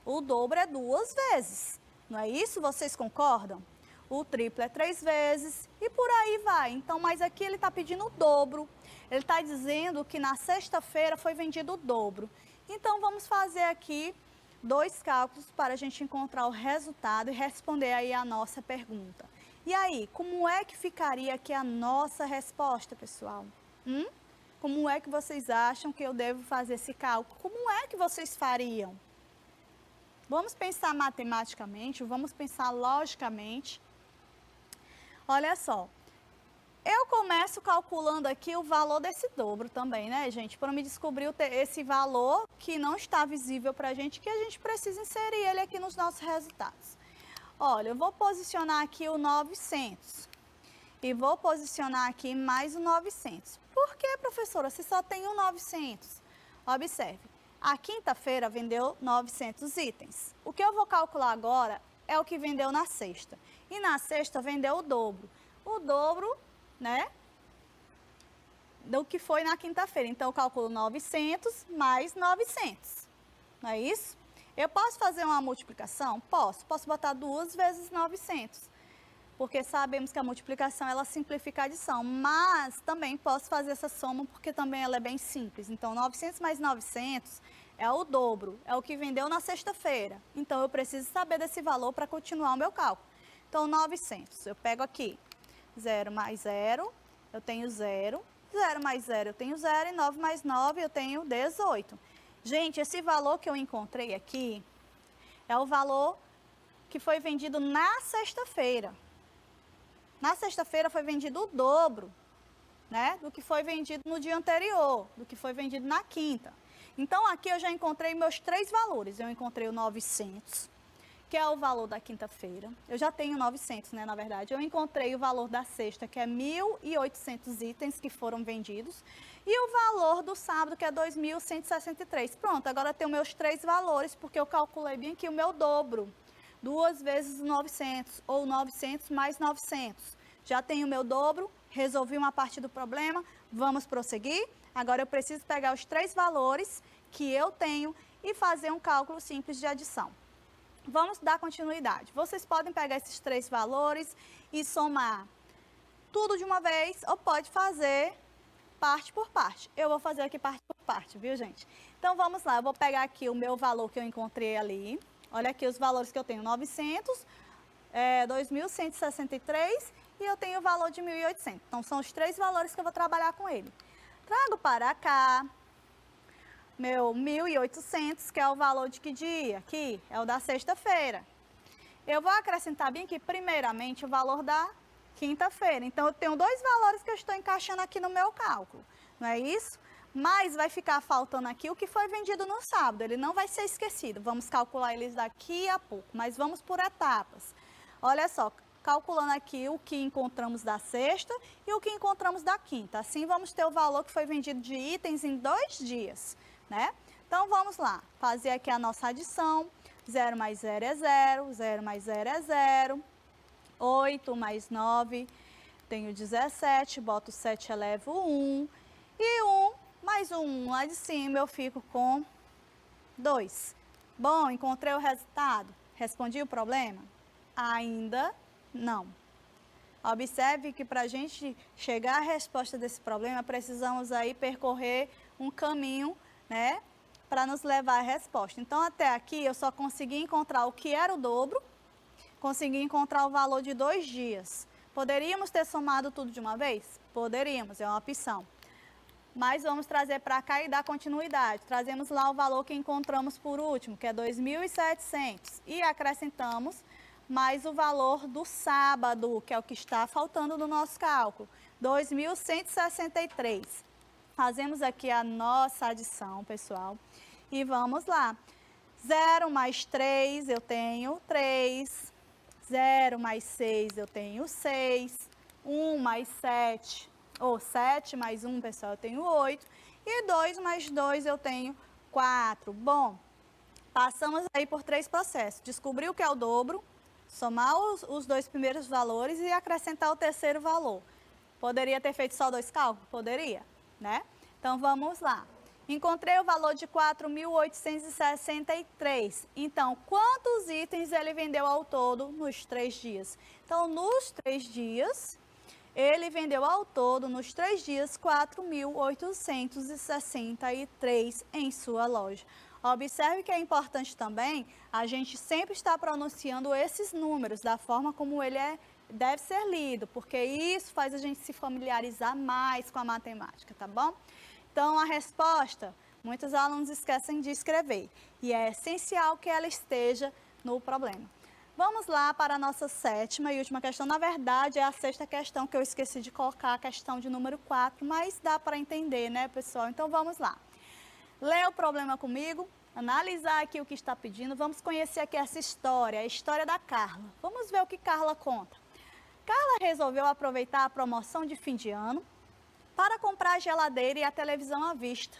Speaker 2: O dobro é 2 vezes. Não é isso? Vocês concordam? O triplo é 3 vezes e por aí vai. Então, mas aqui ele está pedindo o dobro. Ele está dizendo que na sexta-feira foi vendido o dobro. Então, vamos fazer aqui 2 cálculos para a gente encontrar o resultado e responder aí a nossa pergunta. E aí, como é que ficaria aqui a nossa resposta, pessoal? Como é que vocês acham que eu devo fazer esse cálculo? Como é que vocês fariam? Vamos pensar matematicamente, vamos pensar logicamente. Olha só, eu começo calculando aqui o valor desse dobro também, né, gente? Para me descobrir esse valor que não está visível para a gente, que a gente precisa inserir ele aqui nos nossos resultados. Olha, eu vou posicionar aqui o 900 e vou posicionar aqui mais o 900. Por que, professora, se só tem um 900? Observe, a quinta-feira vendeu 900 itens. O que eu vou calcular agora é o que vendeu na sexta. E na sexta vendeu o dobro. O dobro, né, do que foi na quinta-feira. Então, eu calculo 900 mais 900. Não é isso? Eu posso fazer uma multiplicação? Posso. Posso botar 2 vezes 900. Porque sabemos que a multiplicação, ela simplifica a adição. Mas também posso fazer essa soma, porque também ela é bem simples. Então, 900 mais 900 é o dobro. É o que vendeu na sexta-feira. Então, eu preciso saber desse valor para continuar o meu cálculo. Então, 900. Eu pego aqui 0 mais 0, eu tenho 0. 0 mais 0, eu tenho 0. E 9 mais 9, eu tenho 18. Gente, esse valor que eu encontrei aqui é o valor que foi vendido na sexta-feira. Na sexta-feira foi vendido o dobro, né, do que foi vendido no dia anterior, do que foi vendido na quinta. Então, aqui eu já encontrei meus 3 valores. Eu encontrei o 900, que é o valor da quinta-feira. Eu já tenho 900, né, na verdade. Eu encontrei o valor da sexta, que é 1.800 itens que foram vendidos. E o valor do sábado, que é 2.163. Pronto, agora eu tenho meus 3 valores, porque eu calculei bem aqui o meu dobro. 2 vezes 900, ou 900 mais 900. Já tenho o meu dobro, resolvi uma parte do problema, vamos prosseguir. Agora eu preciso pegar os 3 valores que eu tenho e fazer um cálculo simples de adição. Vamos dar continuidade. Vocês podem pegar esses 3 valores e somar tudo de uma vez, ou pode fazer parte por parte. Eu vou fazer aqui parte por parte, viu, gente? Então, vamos lá. Eu vou pegar aqui o meu valor que eu encontrei ali. Olha aqui os valores que eu tenho. 900, 2.163 e eu tenho o valor de 1.800. Então, são os 3 valores que eu vou trabalhar com ele. Trago para cá meu 1.800, que é o valor de que dia? Aqui, é o da sexta-feira. Eu vou acrescentar bem aqui, primeiramente, o valor da quinta-feira. Então, eu tenho 2 valores que eu estou encaixando aqui no meu cálculo, não é isso? Mas vai ficar faltando aqui o que foi vendido no sábado, ele não vai ser esquecido. Vamos calcular eles daqui a pouco, mas vamos por etapas. Olha só, calculando aqui o que encontramos da sexta e o que encontramos da quinta. Assim, vamos ter o valor que foi vendido de itens em 2 dias, né? Então, vamos lá, fazer aqui a nossa adição. 0 mais 0 é 0, 0 mais 0 é 0. 8 mais 9, tenho 17, boto 7, elevo 1. E 1 mais 1 lá de cima, eu fico com 2. Bom, encontrei o resultado. Respondi o problema? Ainda não. Observe que para a gente chegar à resposta desse problema, precisamos aí percorrer um caminho, né, para nos levar à resposta. Então, até aqui, eu só consegui encontrar o que era o dobro, consegui encontrar o valor de 2 dias. Poderíamos ter somado tudo de uma vez? Poderíamos, é uma opção. Mas vamos trazer para cá e dar continuidade. Trazemos lá o valor que encontramos por último, que é 2.700. E acrescentamos mais o valor do sábado, que é o que está faltando no nosso cálculo, 2.163. Fazemos aqui a nossa adição, pessoal. E vamos lá. 0 mais 3, eu tenho 3. 0 mais 6, eu tenho 6. 1 mais 7, ou 7 mais 1, pessoal, eu tenho 8. E 2 mais 2, eu tenho 4. Bom, passamos aí por 3 processos. Descobrir o que é o dobro, somar os 2 primeiros valores e acrescentar o terceiro valor. Poderia ter feito só 2 cálculos? Poderia, né? Então, vamos lá. Encontrei o valor de 4.863. Então, quantos itens ele vendeu ao todo nos 3 dias? Então, nos 3 dias, ele vendeu ao todo, nos 3 dias, 4.863 em sua loja. Observe que é importante também a gente sempre estar pronunciando esses números da forma como ele deve ser lido, porque isso faz a gente se familiarizar mais com a matemática, tá bom? Então, a resposta, muitos alunos esquecem de escrever e é essencial que ela esteja no problema. Vamos lá para a nossa 7ª e última questão. Na verdade, é a 6ª questão que eu esqueci de colocar, a questão de número 4, mas dá para entender, né, pessoal? Então, vamos lá. Lê o problema comigo, analisar aqui o que está pedindo. Vamos conhecer aqui essa história, a história da Carla. Vamos ver o que Carla conta. Carla resolveu aproveitar a promoção de fim de ano para comprar a geladeira e a televisão à vista.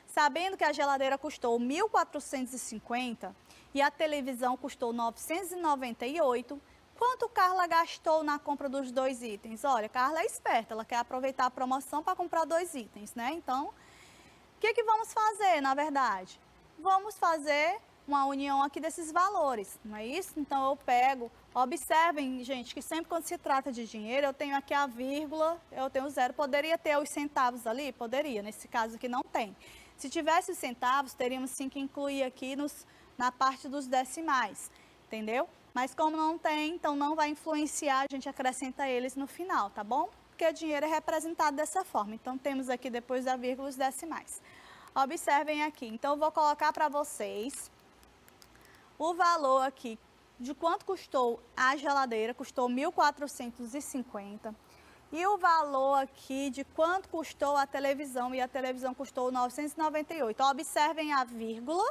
Speaker 2: Sabendo que a geladeira custou 1.450 e a televisão custou 998, quanto Carla gastou na compra dos 2 itens? Olha, Carla é esperta, ela quer aproveitar a promoção para comprar 2 itens, né? Então, o que vamos fazer, na verdade? Vamos fazer uma união aqui desses valores, não é isso? Então, eu pego, observem, gente, que sempre quando se trata de dinheiro, eu tenho aqui a vírgula, eu tenho 0. Poderia ter os centavos ali? Poderia, nesse caso aqui não tem. Se tivesse os centavos, teríamos sim que incluir aqui na parte dos decimais, entendeu? Mas como não tem, então não vai influenciar, a gente acrescenta eles no final, tá bom? Porque o dinheiro é representado dessa forma. Então, temos aqui depois da vírgula os decimais. Observem aqui, então eu vou colocar para vocês o valor aqui de quanto custou a geladeira, custou 1.450. E o valor aqui de quanto custou a televisão, e a televisão custou 998. Observem a vírgula.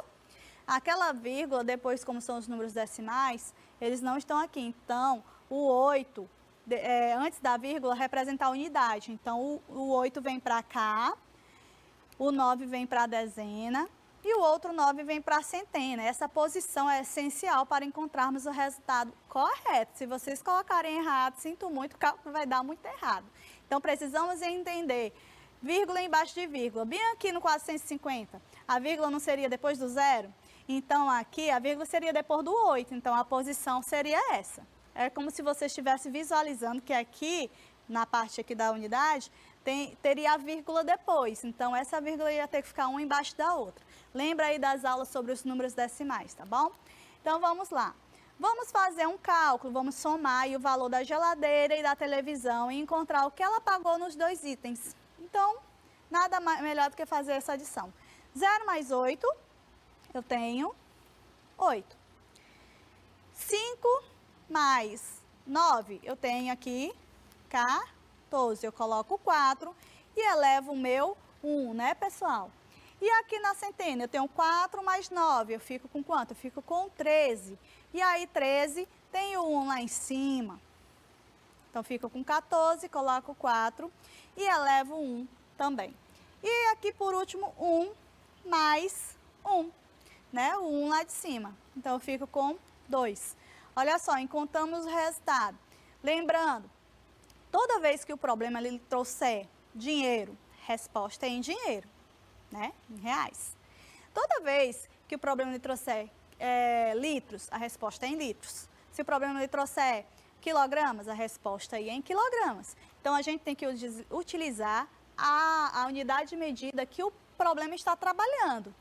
Speaker 2: Aquela vírgula, depois como são os números decimais, eles não estão aqui. Então, o 8, antes da vírgula, representa a unidade. Então, o 8 vem para cá, o 9 vem para a dezena e o outro 9 vem para a centena. Essa posição é essencial para encontrarmos o resultado correto. Se vocês colocarem errado, sinto muito, o cálculo vai dar muito errado. Então, precisamos entender vírgula embaixo de vírgula. Bem aqui no 450, a vírgula não seria depois do zero? Então, aqui a vírgula seria depois do 8, então a posição seria essa. É como se você estivesse visualizando que aqui, na parte aqui da unidade, teria a vírgula depois. Então, essa vírgula ia ter que ficar uma embaixo da outra. Lembra aí das aulas sobre os números decimais, tá bom? Então, vamos lá. Vamos fazer um cálculo, vamos somar aí o valor da geladeira e da televisão e encontrar o que ela pagou nos dois itens. Então, nada melhor do que fazer essa adição. 0 mais 8, eu tenho 8. 5 mais 9, eu tenho aqui 14. Eu coloco 4 e elevo o meu 1, né, pessoal? E aqui na centena, eu tenho 4 mais 9, eu fico com quanto? Eu fico com 13. E aí, 13, tem o 1 lá em cima. Então, fico com 14, coloco 4 e elevo 1 também. E aqui, por último, 1 mais 1, né? O 1 lá de cima. Então, eu fico com 2. Olha só, encontramos o resultado. Lembrando, toda vez que o problema lhe trouxer dinheiro, resposta é em dinheiro, né? Em reais. Toda vez que o problema lhe trouxer litros, a resposta é em litros. Se o problema lhe trouxer quilogramas, a resposta é em quilogramas. Então, a gente tem que utilizar a unidade de medida que o problema está trabalhando.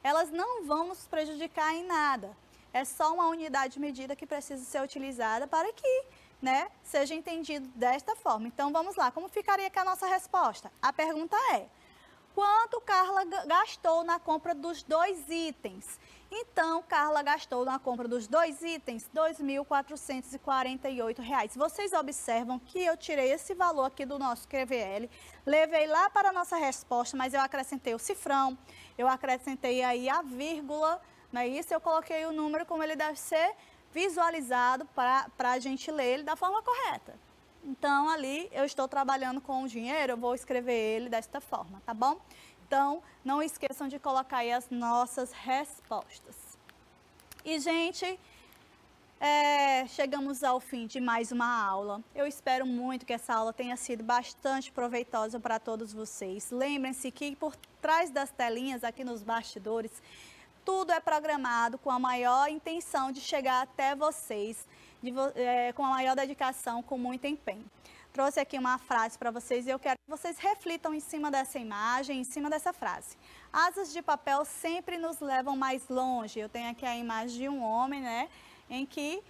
Speaker 2: Elas não vão nos prejudicar em nada. É só uma unidade de medida que precisa ser utilizada para que, né, seja entendido desta forma. Então, vamos lá. Como ficaria aqui a nossa resposta? A pergunta é: quanto Carla gastou na compra dos dois itens? Então, Carla gastou na compra dos dois itens R$ 2.448. Vocês observam que eu tirei esse valor aqui do nosso QVL, levei lá para a nossa resposta, mas eu acrescentei o cifrão, eu acrescentei aí a vírgula, não é isso? Eu coloquei o número como ele deve ser visualizado para a gente ler ele da forma correta. Então, ali eu estou trabalhando com o dinheiro, eu vou escrever ele desta forma, tá bom? Então, não esqueçam de colocar aí as nossas respostas. E, gente, chegamos ao fim de mais uma aula. Eu espero muito que essa aula tenha sido bastante proveitosa para todos vocês. Lembrem-se que por trás das telinhas, aqui nos bastidores, tudo é programado com a maior intenção de chegar até vocês, com a maior dedicação, com muito empenho. Trouxe aqui uma frase para vocês e eu quero que vocês reflitam em cima dessa imagem, em cima dessa frase. Asas de papel sempre nos levam mais longe. Eu tenho aqui a imagem de um homem, né, em que,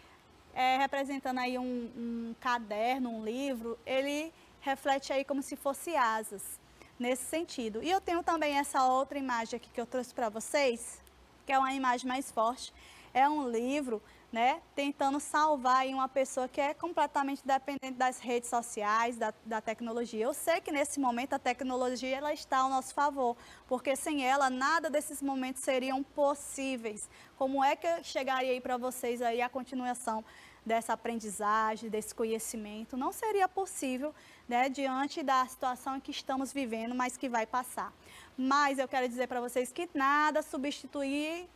Speaker 2: representando aí um caderno, um livro, ele reflete aí como se fosse asas, nesse sentido. E eu tenho também essa outra imagem aqui que eu trouxe para vocês, que é uma imagem mais forte. É um livro, né, tentando salvar aí uma pessoa que é completamente dependente das redes sociais, da tecnologia. Eu sei que nesse momento a tecnologia ela está ao nosso favor, porque sem ela nada desses momentos seriam possíveis. Como é que eu chegaria aí para vocês aí a continuação dessa aprendizagem, desse conhecimento? Não seria possível, né, diante da situação em que estamos vivendo, mas que vai passar. Mas eu quero dizer para vocês que nada substitui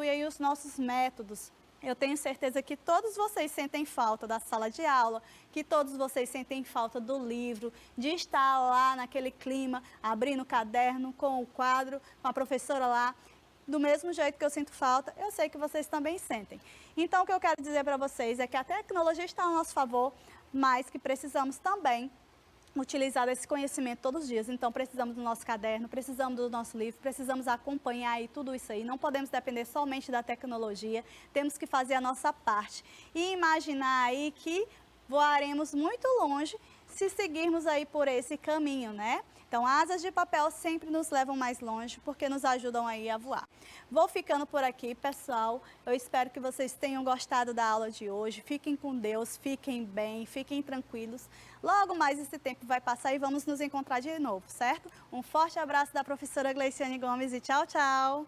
Speaker 2: aí os nossos métodos. Eu tenho certeza que todos vocês sentem falta da sala de aula, que todos vocês sentem falta do livro, de estar lá naquele clima, abrindo o caderno com o quadro, com a professora lá. Do mesmo jeito que eu sinto falta, eu sei que vocês também sentem. Então, o que eu quero dizer para vocês é que a tecnologia está ao nosso favor, mas que precisamos também utilizar esse conhecimento todos os dias. Então, precisamos do nosso caderno, precisamos do nosso livro, precisamos acompanhar aí tudo isso aí. Não podemos depender somente da tecnologia, temos que fazer a nossa parte. E imaginar aí que voaremos muito longe se seguirmos aí por esse caminho, né? Então, asas de papel sempre nos levam mais longe, porque nos ajudam aí a voar. Vou ficando por aqui, pessoal. Eu espero que vocês tenham gostado da aula de hoje. Fiquem com Deus, fiquem bem, fiquem tranquilos. Logo mais esse tempo vai passar e vamos nos encontrar de novo, certo? Um forte abraço da professora Gleiciane Gomes e tchau, tchau!